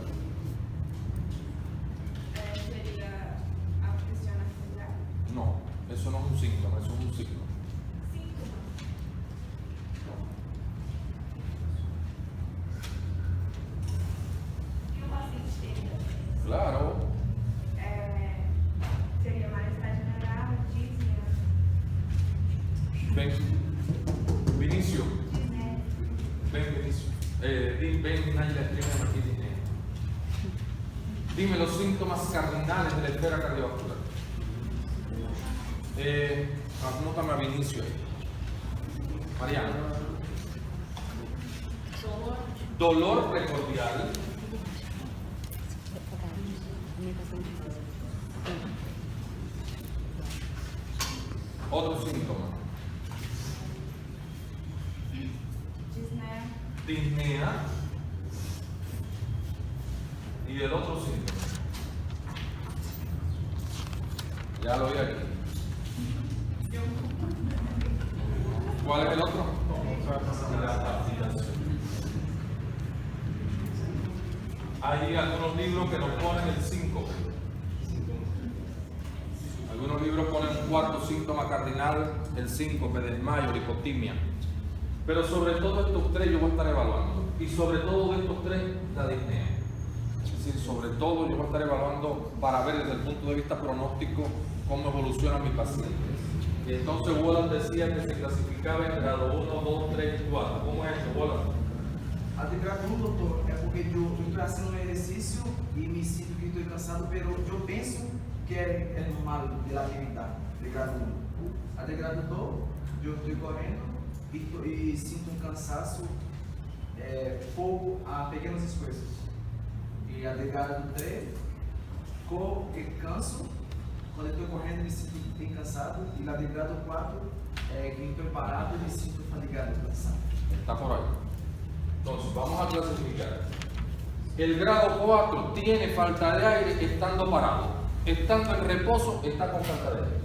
Sería a presión arterial. No, eso no es un síntoma, eso es un signo. E o paciente tenha? Claro. Seria malestar general, disnea. Ven, Naila, explícame aquí, dime los síntomas cardinales de la esfera cardiovascular. Anótame a Vinicio ahí. Mariana. Dolor precordial. Otro síntoma. Disnea. Y el otro síntoma. Ya lo vi aquí. ¿Cuál es el otro? La palpitación. Hay algunos libros que nos ponen el síncope. Algunos libros ponen un cuarto síntoma cardinal, el síncope, desmayo, hipotimia. Pero sobre todo estos tres yo voy a estar evaluando. Y sobre todo de estos tres, la disnea. Es decir, sobre todo yo voy a estar evaluando para ver desde el punto de vista pronóstico cómo evoluciona mi paciente. Y entonces Wallace decía que se clasificaba en grado 1, 2, 3, 4. ¿Cómo es eso, Wallace? A de grado 1, doutor, é porque eu estou fazendo um exercício e me sinto que estou cansado, mas eu penso que é normal da atividade, de grado 1. A de grado 2, eu estou correndo e sinto um cansaço pouco a pequenos esforços. E a de grado 3, corro e canso, quando eu estou correndo me sinto bem cansado. E a de grado 4, que estou parado e me sinto fatigado e cansado. Está por ahí. Entonces, vamos a clasificar. El grado 4 tiene falta de aire estando parado. Estando en reposo, está con falta de aire.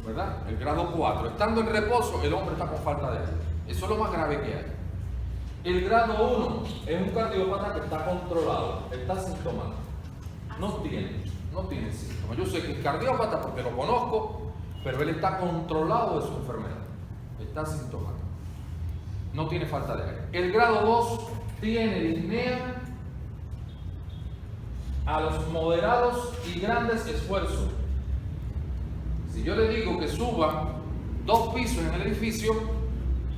¿Verdad? El grado 4. Estando en reposo, el hombre está con falta de aire. Eso es lo más grave que hay. El grado 1 es un cardiópata que está controlado, está sintomático. No tiene síntomas. Yo sé que es cardiópata porque lo conozco, pero él está controlado de su enfermedad. Está sintomático. No tiene falta de aire. El grado 2 tiene disnea a los moderados y grandes esfuerzos. Si yo le digo que suba 2 pisos en el edificio,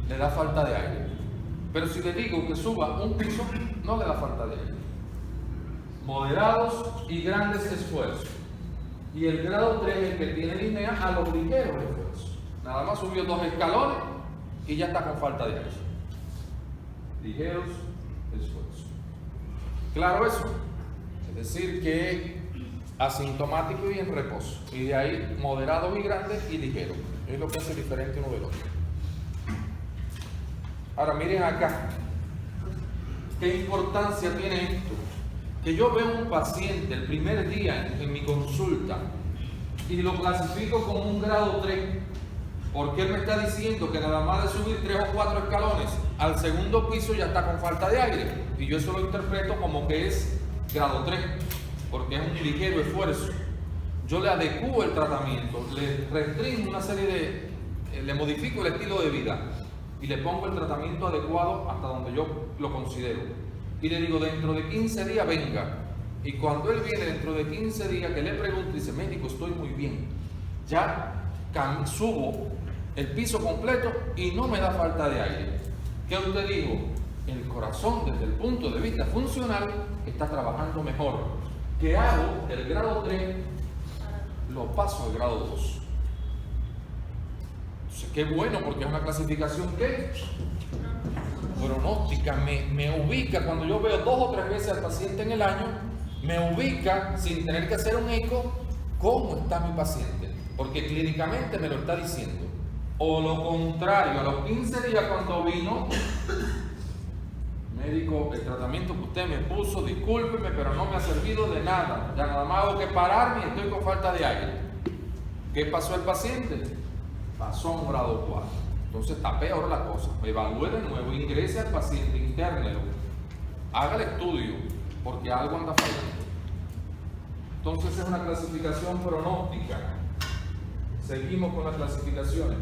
le da falta de aire. Pero si le digo que suba 1 piso, no le da falta de aire. Moderados y grandes esfuerzos. Y el grado 3 es el que tiene disnea a los ligeros esfuerzos. Nada más subió 2 escalones y ya está con falta de aire. Ligeros esfuerzos. ¿Claro eso? Es decir, que asintomático y en reposo. Y de ahí moderados y grandes y ligeros. Es lo que hace diferente uno del otro. Ahora miren acá. ¿Qué importancia tiene esto? Que yo veo un paciente el primer día en mi consulta y lo clasifico como un grado 3. Porque él me está diciendo que nada más de subir 3 o 4 escalones al segundo piso ya está con falta de aire. Y yo eso lo interpreto como que es grado 3, porque es un ligero esfuerzo. Yo le adecuo el tratamiento, le restringo una serie le modifico el estilo de vida y le pongo el tratamiento adecuado hasta donde yo lo considero. Y le digo, dentro de 15 días venga. Y cuando él viene dentro de 15 días, que le pregunto, dice, médico, estoy muy bien. Ya subo el piso completo y no me da falta de aire. ¿Qué usted dijo? El corazón, desde el punto de vista funcional, está trabajando mejor. ¿Qué hago? El grado 3 lo paso al grado 2. Entonces, qué bueno, porque es una clasificación que pronóstica, me ubica. Cuando yo veo 2 o 3 veces al paciente en el año, me ubica sin tener que hacer un eco cómo está mi paciente, porque clínicamente me lo está diciendo. O lo contrario, a los 15 días cuando vino, médico, el tratamiento que usted me puso, discúlpeme, pero no me ha servido de nada. Ya nada más hago que pararme y estoy con falta de aire. ¿Qué pasó el paciente? Pasó a un grado 4. Entonces está peor la cosa. Evalúe de nuevo, ingrese al paciente, internelo, haga el estudio, porque algo anda fallando. Entonces es una clasificación pronóstica. Seguimos con las clasificaciones.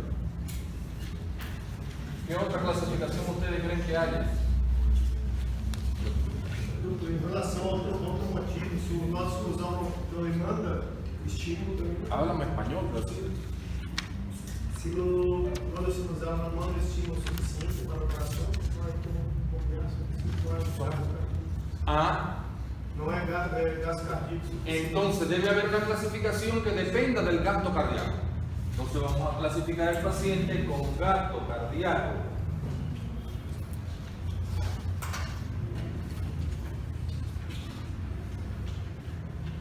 ¿Qué otra clasificación ustedes creen que haya? Em relação ao automotivo, se o nosso fusão não demanda estímulo também. Háblame español, Brasil. Se o nosso fusão não manda estímulo suficiente para o Ah, Não é gasto cardíaco. entonces debe haber una clasificación que dependa del gasto cardíaco. Entonces vamos a clasificar al paciente con gasto cardíaco.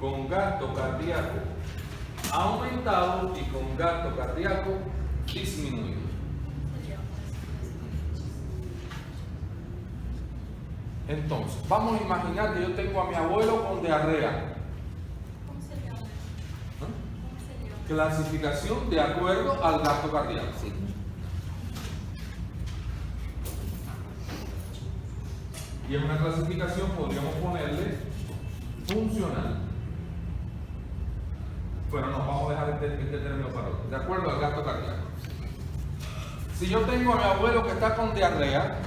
Con gasto cardíaco aumentado y con gasto cardíaco disminuido. Entonces, vamos a imaginar que yo tengo a mi abuelo con diarrea. ¿Cómo sería? ¿Ah? ¿Cómo sería? Clasificación de acuerdo al gasto cardíaco. Sí. Y en una clasificación podríamos ponerle funcional. Pero no, vamos a dejar este término para otro. De acuerdo al gasto cardíaco. Si yo tengo a mi abuelo que está con diarrea,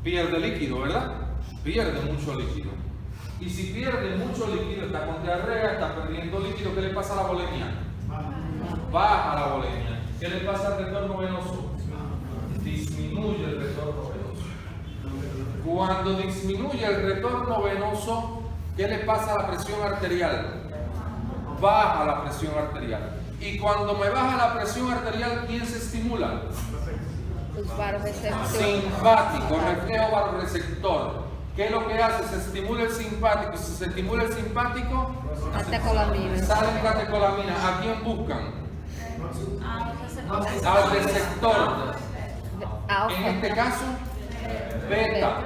pierde líquido, ¿verdad? Pierde mucho líquido. Y si pierde mucho líquido, está con diarrea, está perdiendo líquido, ¿qué le pasa a la volemia? Baja la volemia. ¿Qué le pasa al retorno venoso? Disminuye el retorno venoso. Cuando disminuye el retorno venoso, ¿qué le pasa a la presión arterial? Baja la presión arterial. Y cuando me baja la presión arterial, ¿quién se estimula? Os varoreceptores. Simpático, reflejo varoreceptor. ¿Qué es lo que hace? Se estimula el simpático. Si se estimula el simpático, Catecolamina. salen catecolaminas. ¿A quién buscan? Ah, você Al receptor. Alfa. En este caso, beta.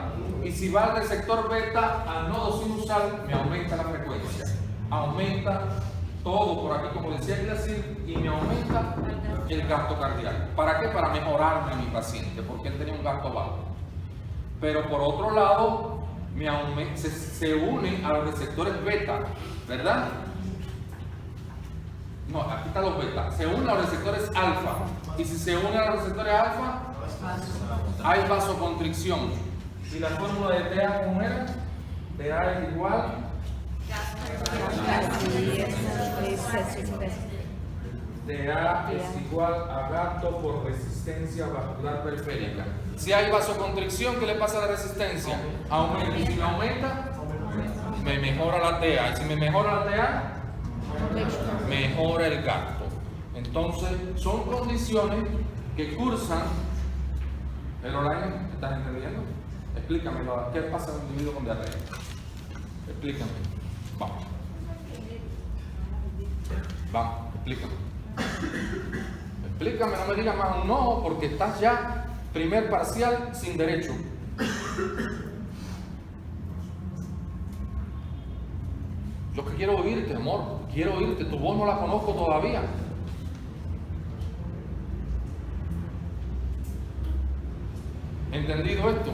Y si va al receptor beta, al nodo sinusal, me aumenta la frecuencia. Aumenta todo por aquí, como decía Glacir, y me aumenta el gasto cardíaco. ¿Para qué? Para mejorarme a mi paciente, porque él tenía un gasto bajo. Pero por otro lado, se une a los receptores beta, ¿verdad? No, aquí están los beta. Se une a los receptores alfa. Y si se une a los receptores alfa, hay vasoconstricción. ¿Y la fórmula de TA cómo era? TA es igual. TA es igual a gasto por resistencia vascular periférica. Si hay vasoconstricción, ¿qué le pasa a la resistencia? Aumenta. Y si me aumenta, me mejora la TA. Y si me mejora la TA, mejora el gasto. Entonces, son condiciones que cursan el online. ¿Estás entendiendo? Explícame, ¿qué pasa en un individuo con diarrea? Explícame. Vamos. Vamos, explícame. Explícame, no me digas más un no, porque estás ya primer parcial sin derecho. Yo que quiero oírte, amor, quiero oírte, tu voz no la conozco todavía. ¿Entendido esto?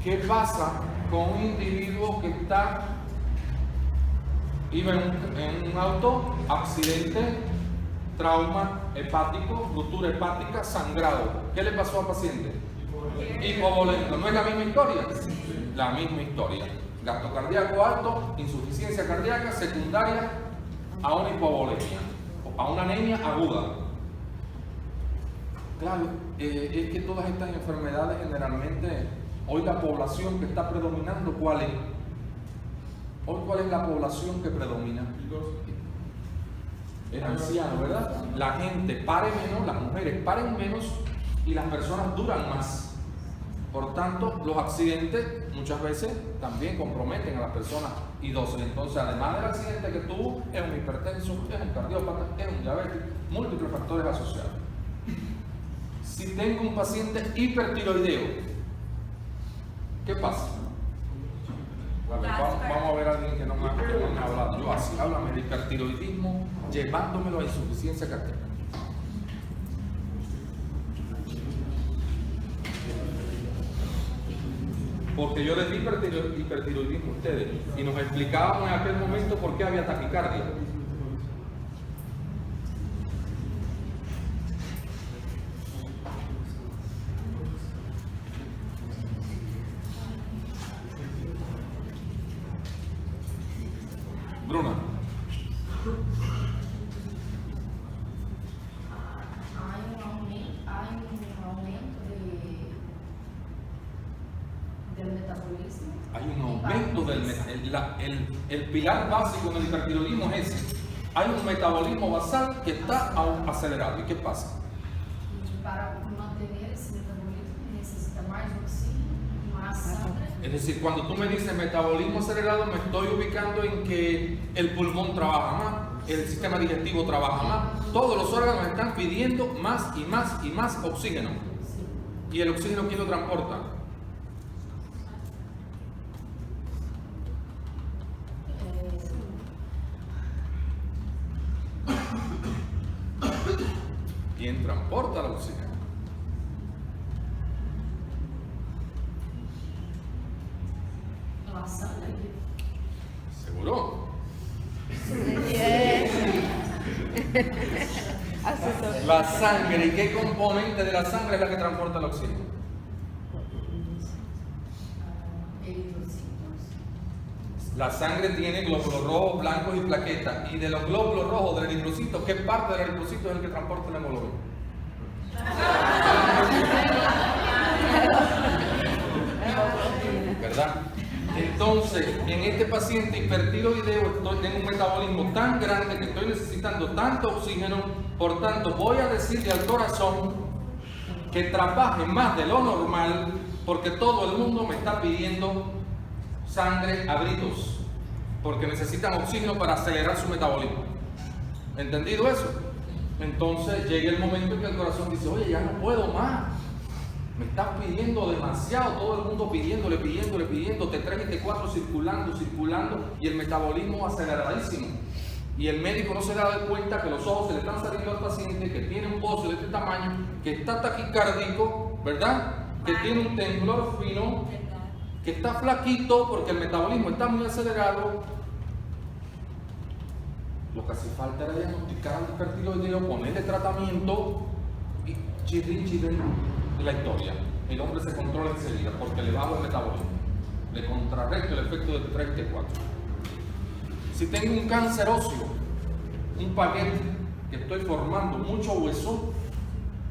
¿Qué pasa con un individuo que iba en un auto, accidente, trauma hepático, ruptura hepática, sangrado? ¿Qué le pasó al paciente? Hipovolento. ¿No es la misma historia? La misma historia. Gasto cardíaco alto, insuficiencia cardíaca secundaria a una hipovolemia, a una anemia aguda. Claro, es que todas estas enfermedades generalmente, hoy la población que está predominando, ¿cuál es? Hoy, ¿cuál es la población que predomina? El anciano, ¿verdad? La gente pare menos, las mujeres paren menos y las personas duran más. Por tanto, los accidentes muchas veces también comprometen a las personas idosas. Entonces, además del accidente que tuvo, es un hipertenso, es un cardiópata, es un diabético, múltiples factores asociados. Si tengo un paciente hipertiroideo, ¿qué pasa? Vale, vamos a ver a alguien que no me ha hablado. Yo así, háblame de hipertiroidismo llevándomelo a insuficiencia cardíaca. Porque yo les di hipertiroidismo a ustedes y nos explicábamos en aquel momento por qué había taquicardia. Bruna. Hay un aumento del metabolismo Hay un aumento el pilar básico en el hipertiroidismo es ese. Hay un metabolismo basal que está acelerado. ¿Y qué pasa? Para mantener esse metabolismo necessita mais oxígeno, mais sangre. Es decir, cuando tú me dices metabolismo acelerado, me estoy ubicando en que el pulmón trabaja más, el sistema digestivo trabaja más, todos los órganos están pidiendo más y más y más oxígeno. ¿Y el oxígeno quién lo transporta? ¿Quién transporta el oxígeno? A sangre. ¿Seguro? Asesor. La sangre. ¿Y qué componente de la sangre es la que transporta el oxígeno? Eritrocitos. La sangre tiene glóbulos rojos, blancos y plaquetas. Y de los glóbulos rojos del eritrocito, ¿qué parte del eritrocito es el que transporta la hemoglobina? ¿Verdad? Entonces, en este paciente hipertiroideo tengo un metabolismo tan grande que estoy necesitando tanto oxígeno, por tanto voy a decirle al corazón que trabaje más de lo normal porque todo el mundo me está pidiendo sangre a gritos, porque necesitan oxígeno para acelerar su metabolismo. ¿Entendido eso? Entonces llega el momento en que el corazón dice, oye, ya no puedo más. Me estás pidiendo demasiado, todo el mundo pidiéndole, T3 y T4 circulando y el metabolismo aceleradísimo. Y el médico no se da cuenta que los ojos se le están saliendo al paciente, que tiene un bocio de este tamaño, que está taquicárdico, ¿verdad? Que tiene un temblor fino, que está flaquito porque el metabolismo está muy acelerado. Lo que hace falta era diagnosticar al hipertiroideo, ponerle tratamiento y chirrin la historia. El hombre se controla enseguida porque le bajo el metabolismo, le contrarresto el efecto del T3 y T4. Si tengo un cáncer óseo, un paquete que estoy formando mucho hueso,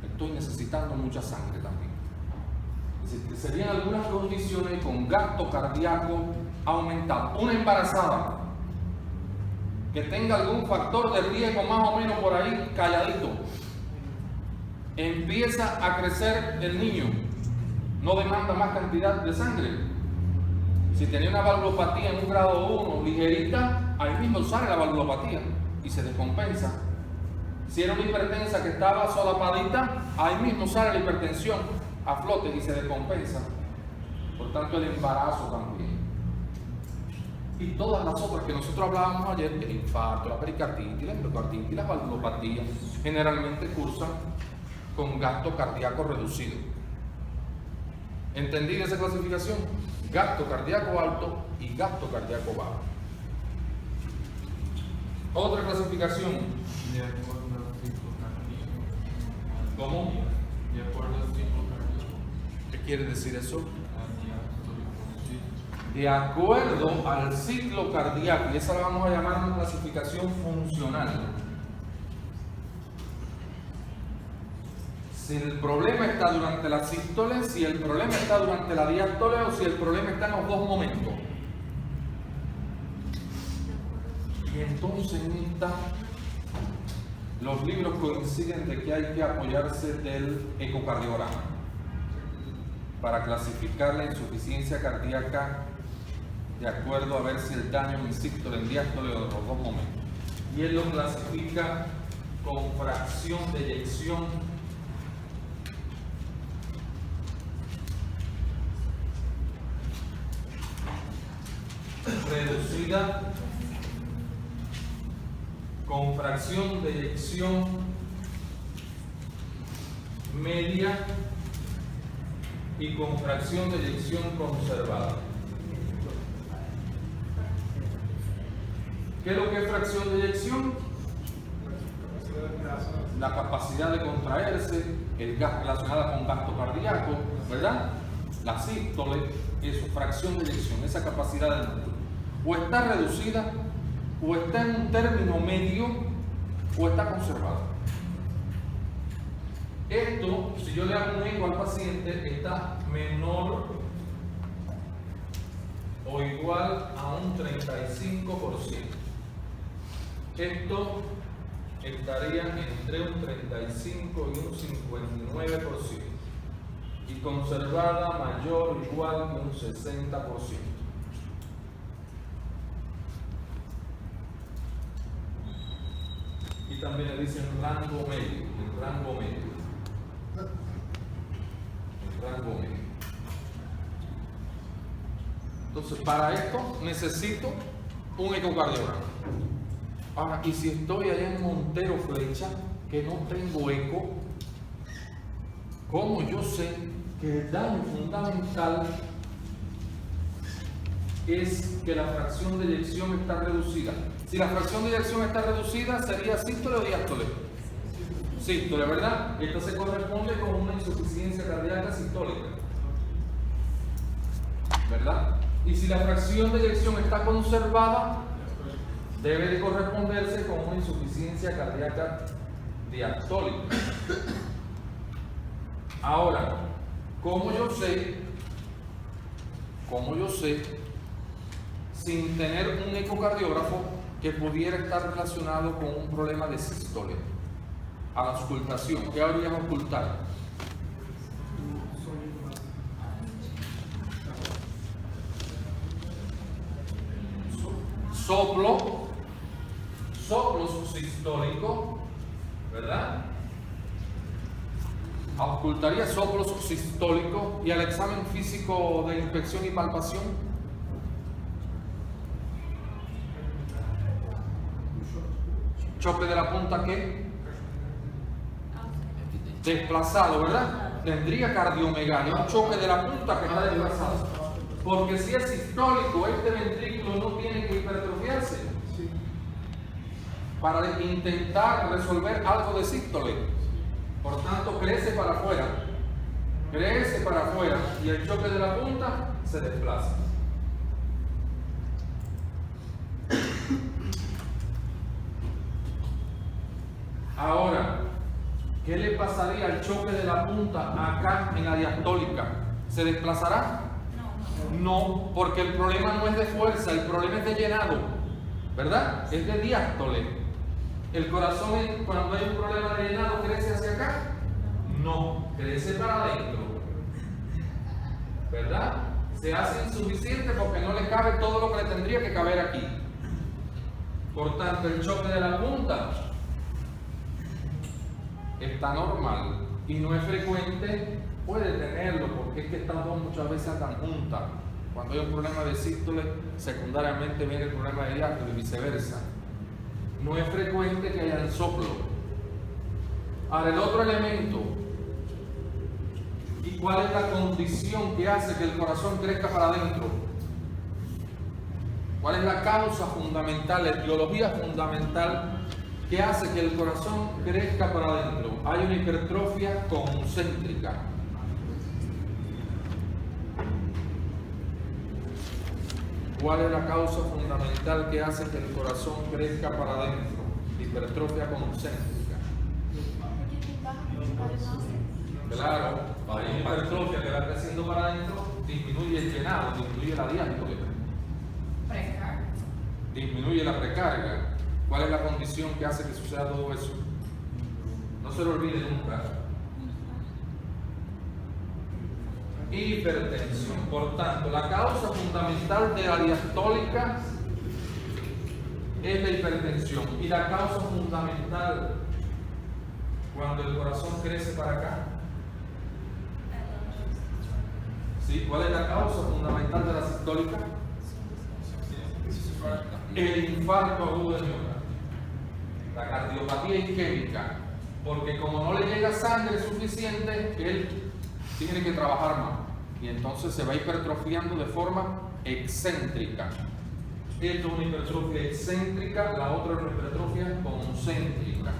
estoy necesitando mucha sangre también. Es decir, que serían algunas condiciones con gasto cardíaco aumentado. Una embarazada que tenga algún factor de riesgo más o menos por ahí calladito, empieza a crecer el niño, no demanda más cantidad de sangre. Si tenía una valvulopatía en un grado 1 ligerita, ahí mismo sale la valvulopatía y se descompensa. Si era una hipertensa que estaba solapadita, ahí mismo sale la hipertensión a flote y se descompensa. Por tanto, el embarazo también. Y todas las otras que nosotros hablábamos ayer, el infarto, la pericarditis, la endocarditis, las valvulopatías, generalmente cursan con gasto cardíaco reducido. ¿Entendí esa clasificación? Gasto cardíaco alto y gasto cardíaco bajo. Otra clasificación. De acuerdo al ciclo cardíaco. ¿Cómo? De acuerdo al ciclo cardíaco. ¿Qué quiere decir eso? Diástole. De acuerdo al ciclo cardíaco, y esa la vamos a llamar una clasificación funcional. Si el problema está durante la sístole, si el problema está durante la diástole o si el problema está en los dos momentos. Y entonces en esta, los libros coinciden de que hay que apoyarse del ecocardiograma para clasificar la insuficiencia cardíaca de acuerdo a ver si el daño en sístole, en diástole o en los dos momentos. Y él lo clasifica con fracción de eyección reducida, con fracción de eyección media y con fracción de eyección conservada. ¿Qué es lo que es fracción de eyección? La capacidad de contraerse, el gas relacionada con gasto cardíaco, ¿verdad? La sístole, eso, fracción de eyección, esa capacidad del músculo. O está reducida, o está en un término medio, o está conservada. Esto, si yo le hago un eco al paciente, está menor o igual a un 35%. Esto estaría entre un 35 y un 59%. Y conservada mayor o igual que un 60%. Y también le dicen rango medio, el rango medio. El rango medio. Entonces, para esto necesito un ecocardiograma. Ahora, y si estoy allá en Montero Flecha, que no tengo eco, ¿cómo yo sé que el daño fundamental es que la fracción de eyección está reducida? Si la fracción de eyección está reducida, ¿sería sístole o diástole? Sístole, ¿verdad? Esto se corresponde con una insuficiencia cardíaca sistólica, ¿verdad? Y si la fracción de eyección está conservada, debe de corresponderse con una insuficiencia cardíaca diastólica. Ahora, ¿cómo yo sé, sin tener un ecocardiógrafo, que pudiera estar relacionado con un problema de sístole? A la auscultación, ¿qué habría que ocultar? Soplo subsistólico, ¿verdad? Ocultaría soplo subsistólico. Y al examen físico de inspección y palpación, choque de la punta, ¿qué? Desplazado, ¿verdad? Tendría cardiomegalia, un choque de la punta que está desplazado. Porque si es sistólico, este ventrículo no tiene que hipertrofiarse para intentar resolver algo de sístole. Por tanto, crece para afuera, y el choque de la punta se desplaza. Ahora, ¿qué le pasaría al choque de la punta acá en la diastólica? ¿Se desplazará? No, porque el problema no es de fuerza, el problema es de llenado, ¿verdad? Es de diástole. ¿El corazón, cuando hay un problema de llenado, crece hacia acá? No, crece para adentro, ¿verdad? Se hace insuficiente porque no le cabe todo lo que le tendría que caber aquí. Por tanto, el choque de la punta está normal y no es frecuente. Puede tenerlo porque es que estas dos muchas veces andan juntas. Cuando hay un problema de sístole, secundariamente viene el problema de diástole y viceversa. No es frecuente que haya el soplo. Ahora, el otro elemento, ¿y cuál es la condición que hace que el corazón crezca para adentro? ¿Cuál es la causa fundamental, la etiología fundamental que hace que el corazón crezca para adentro? Hay una hipertrofia concéntrica. ¿Cuál es la causa fundamental que hace que el corazón crezca para adentro? Hipertrofia concéntrica. Claro, hay una hipertrofia que va creciendo para adentro, disminuye el llenado, disminuye la diástole. Precarga. Disminuye la precarga. ¿Cuál es la condición que hace que suceda todo eso? No se lo olvide nunca. Hipertensión. Por tanto, la causa fundamental de la diastólica es la hipertensión. Y la causa fundamental cuando el corazón crece para acá. ¿Sí? ¿Cuál es la causa fundamental de la sistólica? El infarto agudo de miocardio. La cardiopatía isquémica. Porque como no le llega sangre suficiente, él tiene que trabajar más. Y entonces se va hipertrofiando de forma excéntrica. Esto es una hipertrofia excéntrica, la otra es una hipertrofia concéntrica.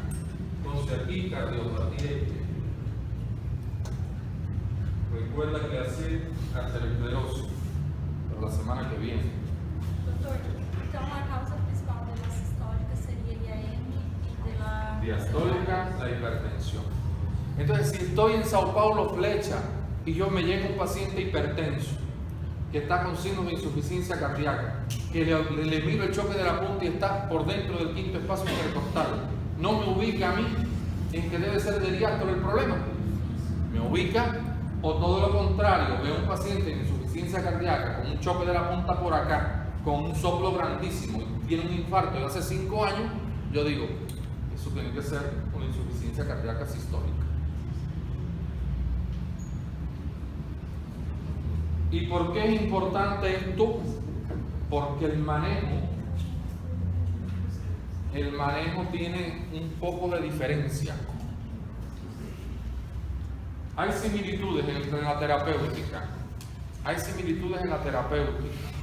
Entonces aquí cardiopatía isquémica. Recuerda que hace arteriosclerosis para la semana que viene. Doutor, então a causa principal da sistólica seria a IAM e da Diastólica, la hipertensión. Entonces, si estoy en Sao Paulo Flecha y yo me llega un paciente hipertenso, que está con signos de insuficiencia cardíaca, que le miro el choque de la punta y está por dentro del quinto espacio intercostal, no me ubica a mí en que debe ser de diástole el problema. Me ubica, o todo lo contrario, veo un paciente en insuficiencia cardíaca con un choque de la punta por acá, con un soplo grandísimo y tiene un infarto de hace 5 años, yo digo, eso tiene que ser una insuficiencia cardíaca sistólica. ¿Y por qué es importante esto? Porque el manejo tiene un poco de diferencia. Hay similitudes entre la terapéutica.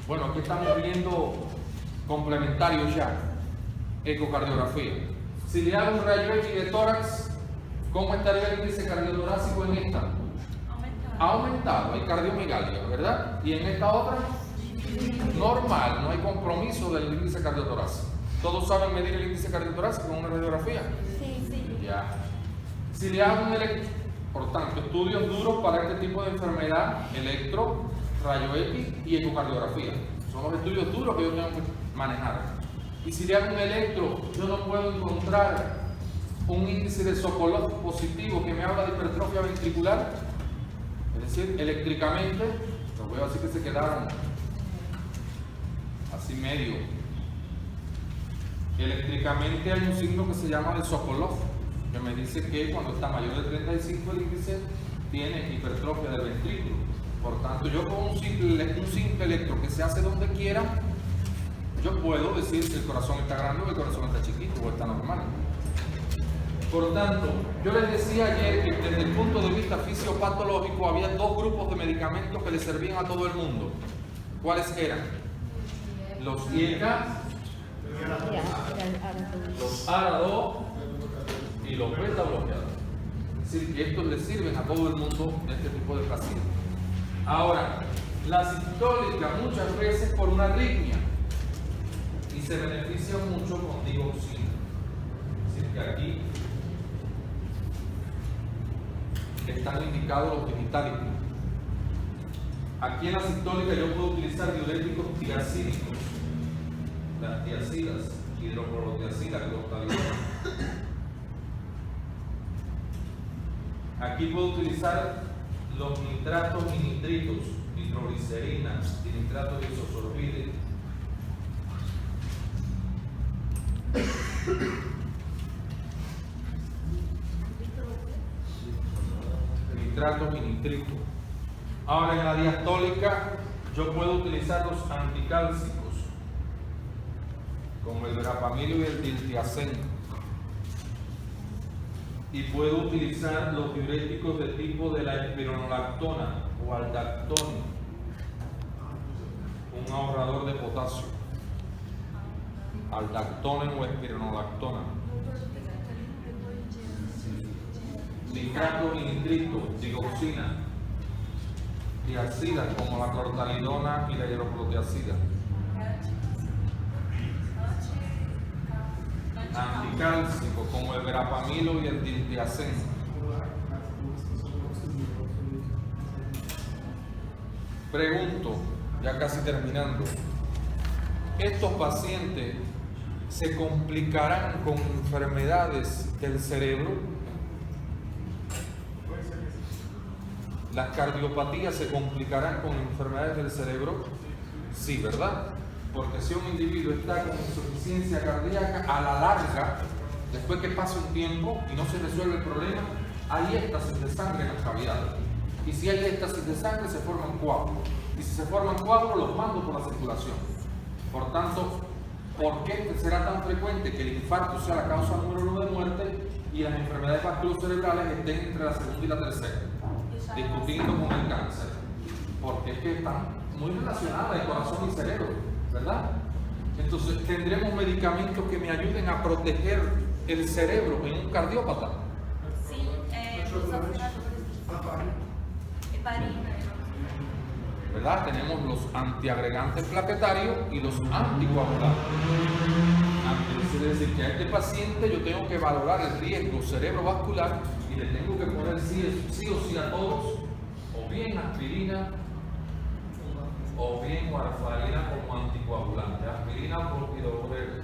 Bueno, aquí estamos viendo complementarios ya. Ecocardiografía. Si le hago un rayo X de tórax, ¿cómo estaría el índice cardiotorácico en esta? Ha aumentado, hay cardiomegalia, ¿verdad? Y en esta otra, normal, no hay compromiso del índice cardiotorácico. ¿Todos saben medir el índice cardiotorácico con una radiografía? Sí. Ya. Si le hago por tanto, estudios duros para este tipo de enfermedad, electro, rayo X y ecocardiografía. Son los estudios duros que yo tengo que manejar. Y si le hago un electro, yo no puedo encontrar un índice de Sokolov positivo que me habla de hipertrofia ventricular. Es decir, eléctricamente, los veo así que se quedaron así medio. Eléctricamente hay un signo que se llama de Sokolov, que me dice que cuando está mayor de 35 el índice tiene hipertrofia del ventrículo. Por tanto, yo con un simple electro que se hace donde quiera, yo puedo decir si el corazón está grande o el corazón está chiquito o está normal. Por tanto, yo les decía ayer que desde el punto de vista fisiopatológico había 2 grupos de medicamentos que le servían a todo el mundo. ¿Cuáles eran? Los IECA, los ARA2 y los beta bloqueadores. Es decir, que estos le sirven a todo el mundo de este tipo de pacientes. Ahora, la sistólica muchas veces por una arritmia y se beneficia mucho con digoxina. Es decir, que aquí están indicados los digitales. Aquí en la sistólica yo puedo utilizar diuréticos tiacídicos, las tiacidas, hidroclorotiacida, clortalidona. Aquí puedo utilizar los nitratos y nitritos, nitroglicerina y nitratos de isosorbide. Nitratos y nitritos. Ahora en la diastólica yo puedo utilizar los anticálcicos como el verapamilo y el diltiazem, y puedo utilizar los diuréticos de tipo de la espironolactona o aldactona, un ahorrador de potasio, aldactona o espironolactona. Nitrato y nitrito, digoxina, tiacidas como la clortalidona y la hidroclorotiacida. Anticálcico como el verapamilo y el diltiazem. Pregunto, ya casi terminando, ¿estos pacientes se complicarán con enfermedades del cerebro? ¿Las cardiopatías se complicarán con enfermedades del cerebro? Sí, ¿verdad? Porque si un individuo está con insuficiencia cardíaca, a la larga, después que pase un tiempo y no se resuelve el problema, hay éxtasis de sangre en las cavidades. Y si hay éxtasis de sangre, se forman coágulos. Y si se forman coágulos, los mando por la circulación. Por tanto, ¿por qué será tan frecuente que el infarto sea la causa número 1 de muerte y las enfermedades vasculocerebrales estén entre la segunda y la tercera? Discutiendo con el cáncer. Porque es que están muy relacionadas el corazón y el cerebro, ¿verdad? Entonces tendremos medicamentos que me ayuden a proteger el cerebro en un cardiópata. Sí, heparina. ¿Verdad? Tenemos los antiagregantes plaquetarios y los anticoagulantes. Es decir, que a este paciente yo tengo que valorar el riesgo cerebrovascular y le tengo que poner sí o sí a todos, o bien aspirina o bien warfarina como anticoagulante, aspirina o clopidogrel,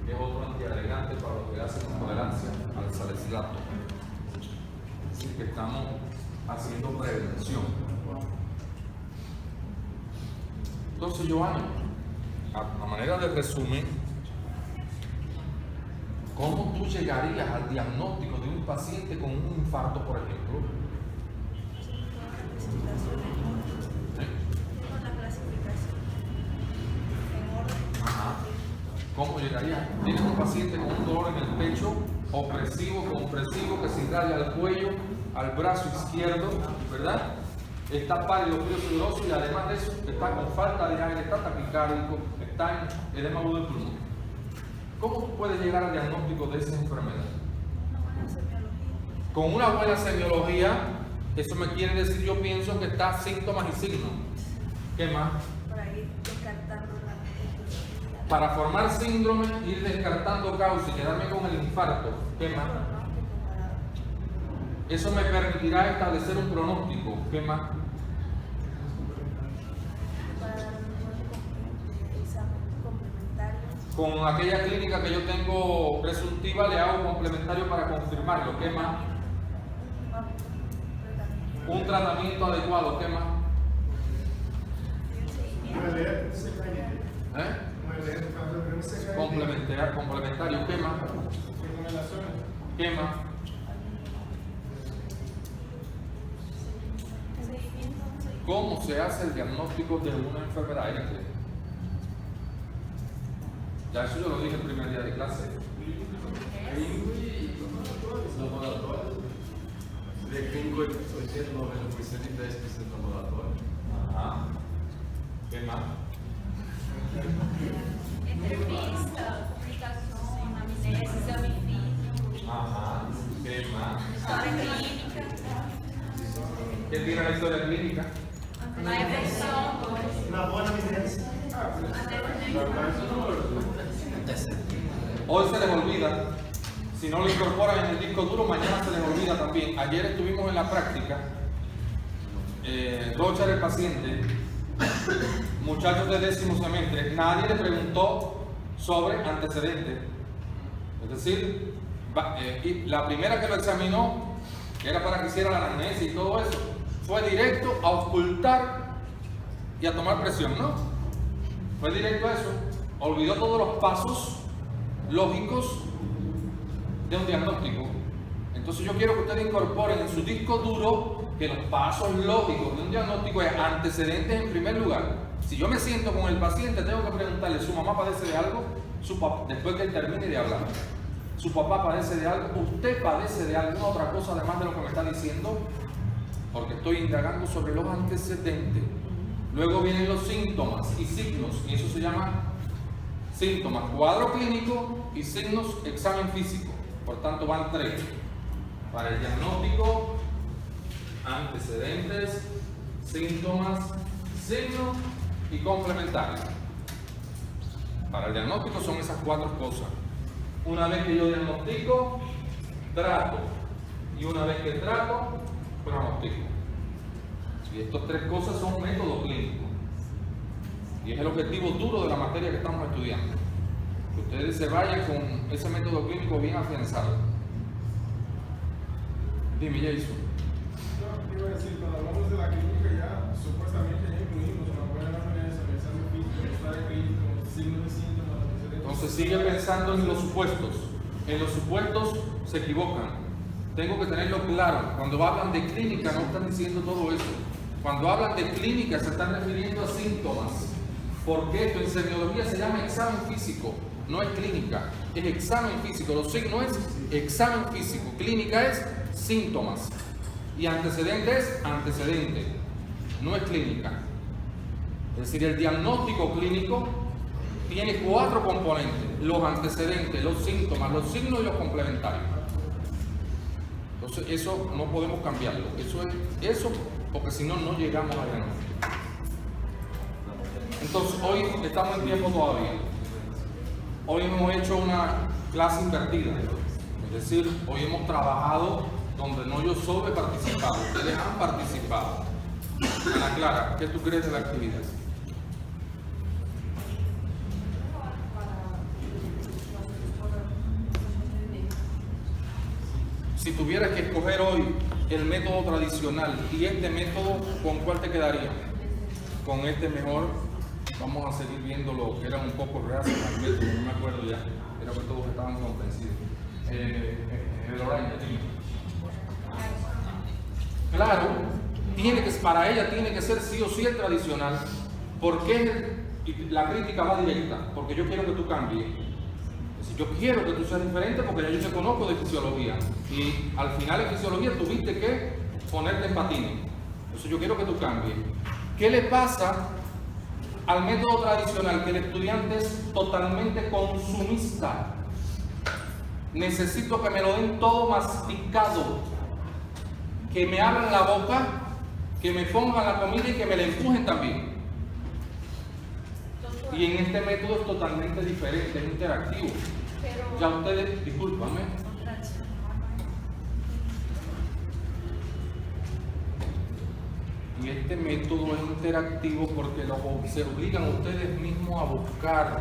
que es otro antiagregante para los que hacen intolerancia al salicilato. Es decir, que estamos haciendo prevención. Entonces, Giovanni, a manera de resumen, ¿cómo tú llegarías al diagnóstico de un paciente con un infarto, por ejemplo? Ajá. ¿Cómo llegarías? Tienes un paciente con un dolor en el pecho, opresivo, compresivo, que se irradia al cuello, al brazo izquierdo, ¿verdad? Está pálido, frío, sudoroso, y además de eso está con falta de aire, está taquicárdico, está en edema agudo del pulmón. ¿Cómo tú puedes llegar al diagnóstico de esa enfermedad? Con una buena semiología, eso me quiere decir, yo pienso que está síntomas y signos. ¿Qué más? Para formar síndrome, ir descartando causa y quedarme con el infarto. ¿Qué más? Eso me permitirá establecer un pronóstico. ¿Qué más? Con aquella clínica que yo tengo presuntiva, le hago complementario para confirmarlo. ¿Qué más? Un tratamiento adecuado. ¿Qué más? Complementario. ¿Qué más? ¿Qué más? ¿Cómo se hace el diagnóstico de una enfermedad? Ya eso yo lo dije el primer día de clase. De clínico 80, 90% y 10% laboratório. Ajá. ¿Qué más? Entrevista, comunicación, amnésia, exame físico. Ajá. ¿Qué más? História clínica. ¿Qué tiene la historia clínica? La infección. Una buena evidencia. Hoy se les olvida, si no lo incorporan en el disco duro, mañana se les olvida también. Ayer estuvimos en la práctica, Rocha era el paciente, muchachos de 10º semestre, nadie le preguntó sobre antecedentes. Es decir, y la primera que lo examinó, que era para que hiciera la anamnesis y todo eso, fue directo a ocultar y a tomar presión, ¿no? Fue directo a eso, olvidó todos los pasos lógicos de un diagnóstico. Entonces yo quiero que ustedes incorporen en su disco duro que los pasos lógicos de un diagnóstico es antecedentes en primer lugar. Si yo me siento con el paciente, tengo que preguntarle, ¿su mamá padece de algo? Después que él termine de hablar. ¿Su papá padece de algo? ¿Usted padece de alguna otra cosa además de lo que me está diciendo? Porque estoy indagando sobre los antecedentes. Luego vienen los síntomas y signos, y eso se llama síntomas, cuadro clínico y signos, examen físico. Por tanto, van 3. Para el diagnóstico, antecedentes, síntomas, signos y complementarios. Para el diagnóstico son esas 4 cosas. Una vez que yo diagnostico, trato. Y una vez que trato, pronostico. Y estas 3 cosas son un método clínico. Y es el objetivo duro de la materia que estamos estudiando. Que ustedes se vayan con ese método clínico bien afianzado. Dime, Jason. Yo iba a decir, cuando hablamos de la clínica ya, supuestamente ya incluimos una buena anamnesis, el examen físico, historia clínica, signos de síntomas, antecedentes. Entonces sigue pensando en los supuestos. En los supuestos se equivocan. Tengo que tenerlo claro. Cuando hablan de clínica no están diciendo todo eso. Cuando hablan de clínica se están refiriendo a síntomas. Porque esto en semiología se llama examen físico. No es clínica, es examen físico. Los signos es examen físico. Clínica es síntomas. Y antecedente es antecedente. No es clínica. Es decir, el diagnóstico clínico tiene 4 componentes. Los antecedentes, los síntomas, los signos y los complementarios. Entonces eso no podemos cambiarlo. Eso porque si no, no llegamos a diagnóstico. Entonces hoy estamos en tiempo todavía. Hoy hemos hecho una clase invertida. Es decir, hoy hemos trabajado donde no yo solo he participado, ustedes han participado. Ana Clara, ¿qué tú crees de la actividad? Si tuvieras que escoger hoy el método tradicional y este método, ¿con cuál te quedaría? Con este mejor. Vamos a seguir viendo lo que eran un poco reacios al método, no me acuerdo ya, creo que todos estaban convencidos. Claro, para ella tiene que ser sí o sí el tradicional. ¿Por qué? Y la crítica va directa, porque yo quiero que tú cambies. Yo quiero que tú seas diferente porque ya yo te conozco de fisiología y al final en fisiología tuviste que ponerte en patines. Entonces yo quiero que tú cambies. ¿Qué le pasa al método tradicional? Que el estudiante es totalmente consumista. Necesito que me lo den todo masticado, que me abran la boca, que me pongan la comida y que me la empujen también. Y en este método es totalmente diferente, es interactivo. Ya ustedes, discúlpame. Y este método es interactivo porque se obligan ustedes mismos a buscar,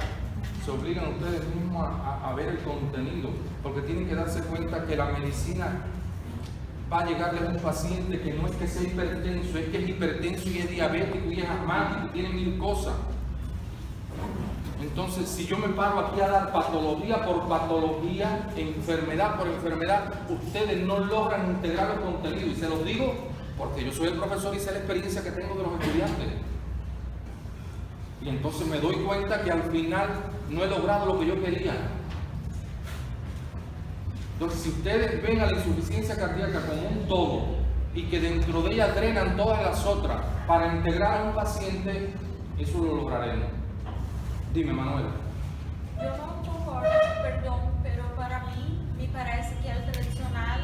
se obligan ustedes mismos a ver el contenido, porque tienen que darse cuenta que la medicina va a llegarle a un paciente que no es que sea hipertenso, es que es hipertenso y es diabético y es asmático y tiene 1000 cosas. Entonces, si yo me paro aquí a dar patología por patología, enfermedad por enfermedad, ustedes no logran integrar los contenidos. Y se los digo porque yo soy el profesor y sé la experiencia que tengo de los estudiantes. Y entonces me doy cuenta que al final no he logrado lo que yo quería. Entonces, si ustedes ven a la insuficiencia cardíaca como un todo y que dentro de ella drenan todas las otras para integrar a un paciente, eso lo lograremos. Dime, Manuela. Yo no concordo, perdón, pero para mí me parece que el tradicional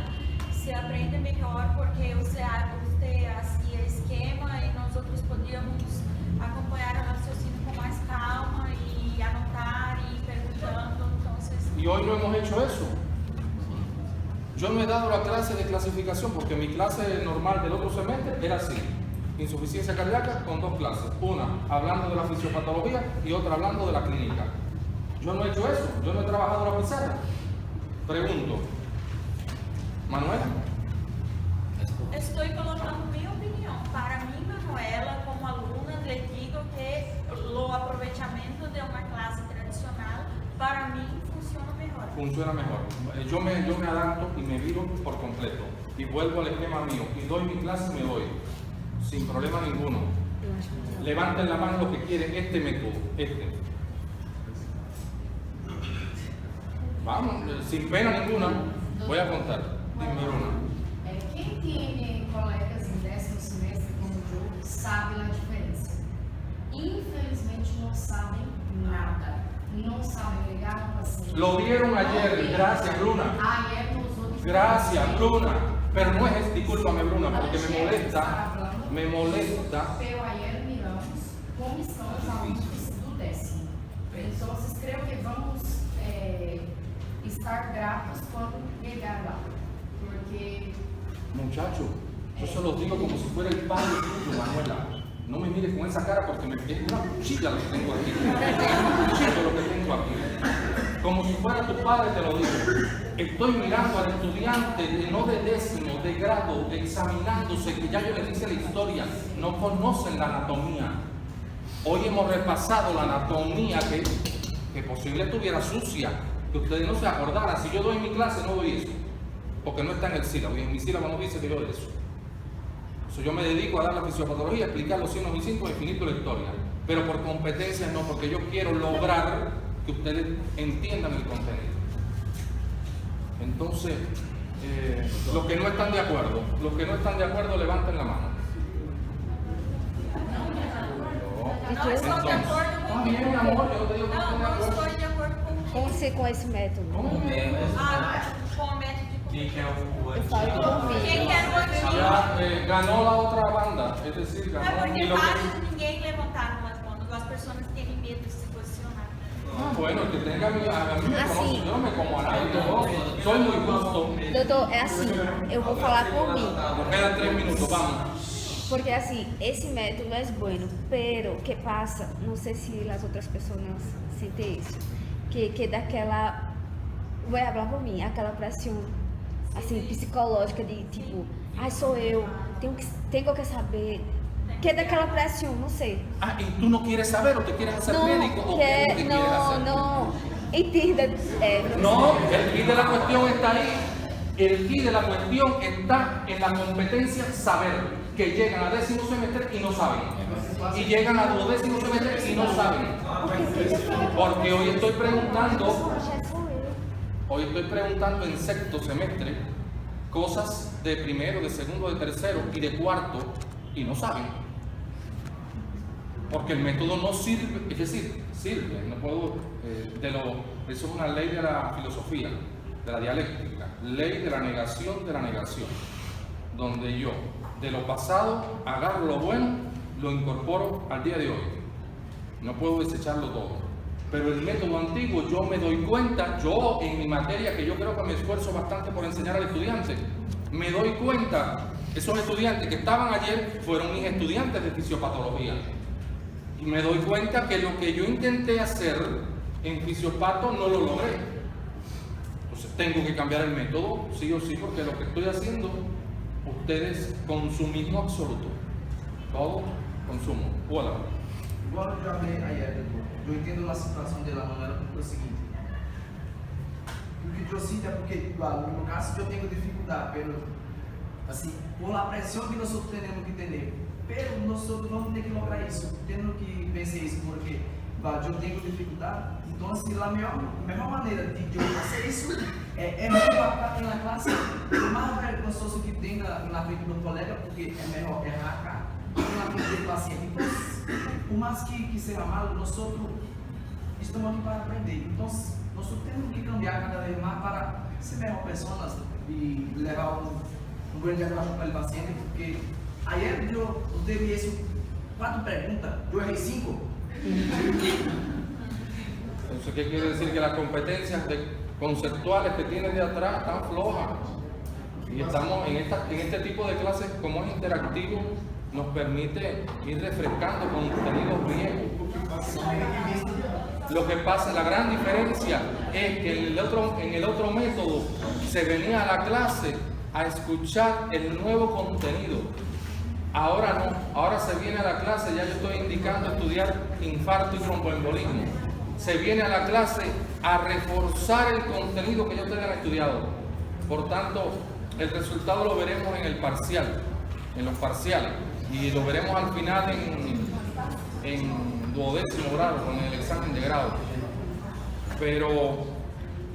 se aprende mejor porque usted hacía esquema y nosotros podíamos acompanhar el raciocínio con más calma y anotar y preguntando, entonces... Y hoy no hemos hecho eso. Yo no he dado la clase de clasificación porque mi clase normal del otro semestre era así. Insuficiencia cardíaca con 2 clases, una hablando de la fisiopatología y otra hablando de la clínica. Yo no he hecho eso, yo no he trabajado la pizarra. Pregunto, Manuela. Estoy colocando mi opinión. Para mí, Manuela, como alumna, le digo que el aprovechamiento de una clase tradicional, para mí, funciona mejor. Funciona mejor. Yo me adapto y me viro por completo. Y vuelvo al esquema mío. Y doy mi clase y me voy. Sin problema ninguno. Levanten la mano los que quieren este método. Vamos, sin pena ninguna, voy a contar. Dime, Bruna. Quem tem colegas em 10º semestre como eu sabe a diferença. Infelizmente não sabem nada. Não sabem ligar no paciente. Lo dieron ayer, gracias, Bruna. Ayer nosotros. Gracias, Bruna. Pero no es, discúlpame, Bruna, porque me molesta. Pero ayer miramos como estão os alunos do 10º. Então, creo que vamos estar gratos quando llegar lá. Porque... Muchacho, yo se los digo como si fuera el padre tuyo, Manuela. No me mires con esa cara porque es una cuchilla lo que tengo aquí. Es una cuchilla lo que tengo aquí. Como si fuera tu padre te lo digo. Estoy mirando al estudiante no de 10º, de grado, examinándose, que ya yo les hice la historia, no conocen la anatomía. Hoy hemos repasado la anatomía que posible estuviera sucia, que ustedes no se acordaran. Si yo doy mi clase, no doy eso, porque no está en el sílabo, y en mi sílabo no dice que yo doy eso. Yo me dedico a dar la fisiopatología, a explicar los signos y síntomas y finito la historia, pero por competencia no, porque yo quiero lograr que ustedes entiendan el contenido. Entonces, los que no están de acuerdo, levanten la mano. No estou de acordo com Está bien, mi amor, yo te digo que Não, estoy de não acuerdo. estou de acordo com Com esse método. com o método de Quem quer o Eu falo por mim. Quem quer o antigo? Ya ganó la otra banda, es decir, ganó. É porque y lo que- ninguém levantaram as mãos, as pessoas têm medo de se posicionar. Bueno, el que tenga a mí me Así. conoce, yo no me como a nadie, yo soy muy justo. Doutor, é assim, eu vou falar por mim. Nos quedan 3 minutos, vamos. Porque assim, esse método é bueno, pero que passa, não sei se as outras pessoas sentem isso, que daquela, vou falar por mim, aquela pressão assim, psicológica de tipo, ai, sou eu, tenho que saber, que daquela pressão, não sei. Ah, ¿y tú no quieres saber o te quieres hacer No, médico o qué es lo que quieres hacer? no, entienda. No, el key de la cuestión está ahí. El key de la cuestión está en la competencia saber, que llegan a 10º semestre y no saben. Y llegan a 12º semestre y no saben. Porque hoy estoy preguntando en 6º semestre cosas de primero, de segundo, de tercero y de cuarto y no saben. Porque el método no sirve, es decir, sirve, no puedo, eso es una ley de la filosofía, de la dialéctica, ley de la negación, donde yo de lo pasado agarro lo bueno, lo incorporo al día de hoy. No puedo desecharlo todo. Pero el método antiguo, yo me doy cuenta, yo en mi materia, que yo creo que me esfuerzo bastante por enseñar al estudiante, me doy cuenta, esos estudiantes que estaban ayer fueron mis estudiantes de fisiopatología. Y me doy cuenta que lo que yo intenté hacer en fisiopato no lo logré. Entonces tengo que cambiar el método, sí o sí, porque lo que estoy haciendo, ustedes consumismo absoluto. Todo consumo. Hola. Igual eu falei ayer, eu entendo a situação dela, Manuela, porque é o seguinte. O que eu sinto é porque, igual, no meu caso, eu tenho dificuldade, pero, assim, por a pressão que nós temos que ter, pero nós vamos ter que lograr isso, tendo que vencer isso, porque, igual, eu tenho dificuldade, então, assim, a melhor maneira de eu fazer isso é melhor estar na classe, o mais vergonhoso que tem na frente do colega, porque é melhor errar cá, na frente do paciente. Então, por mais que seja malo, nós estamos aqui para aprender. Então, nós temos que cambiar cada vez mais para ser melhor pessoas e levar um grande abraço para o paciente, porque ayer eu teve 4 perguntas, eu errei 5. ¿Eso qué quiere decir? Que las competencias conceptuales que tienes de atrás están flojas. Y estamos en este tipo de clases, como es interactivo, nos permite ir refrescando contenidos viejos. Lo que pasa, la gran diferencia es que en el otro método se venía a la clase a escuchar el nuevo contenido. Ahora no, ahora se viene a la clase, ya yo estoy indicando estudiar infarto y tromboembolismo. Se viene a la clase a reforzar el contenido que ya ustedes han estudiado. Por tanto, el resultado lo veremos en el parcial, en los parciales, y lo veremos al final en 12º grado, con el examen de grado. Pero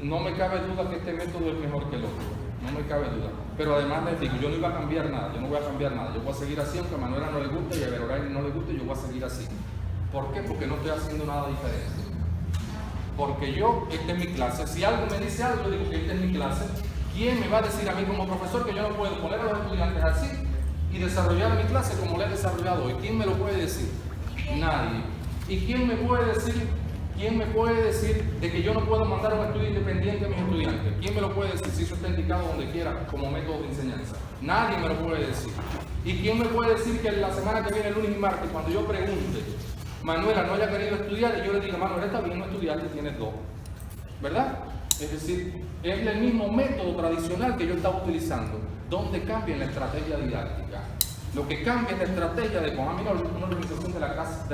no me cabe duda que este método es mejor que el otro, no me cabe duda. Pero además les digo, yo no iba a cambiar nada, yo no voy a cambiar nada, yo voy a seguir así, aunque a Manuela no le guste y a Veroray no le guste, yo voy a seguir así. ¿Por qué? Porque no estoy haciendo nada diferente. Porque esta es mi clase, si algo me dice algo, yo digo que esta es mi clase. ¿Quién me va a decir a mí como profesor que yo no puedo poner a los estudiantes así y desarrollar mi clase como la he desarrollado hoy? ¿Quién me lo puede decir? Nadie. ¿Y quién me puede decir de que yo no puedo mandar un estudio independiente a mis estudiantes? ¿Quién me lo puede decir si eso está indicado donde quiera como método de enseñanza? Nadie me lo puede decir. ¿Y quién me puede decir que la semana que viene, el lunes y martes, cuando yo pregunte, Manuela no haya querido estudiar, y yo le diga, Manuela está bien no estudiar, tienes 2? ¿Verdad? Es decir, es el mismo método tradicional que yo estaba utilizando. ¿Dónde cambia la estrategia didáctica? Lo que cambia es la estrategia de una organización de la clase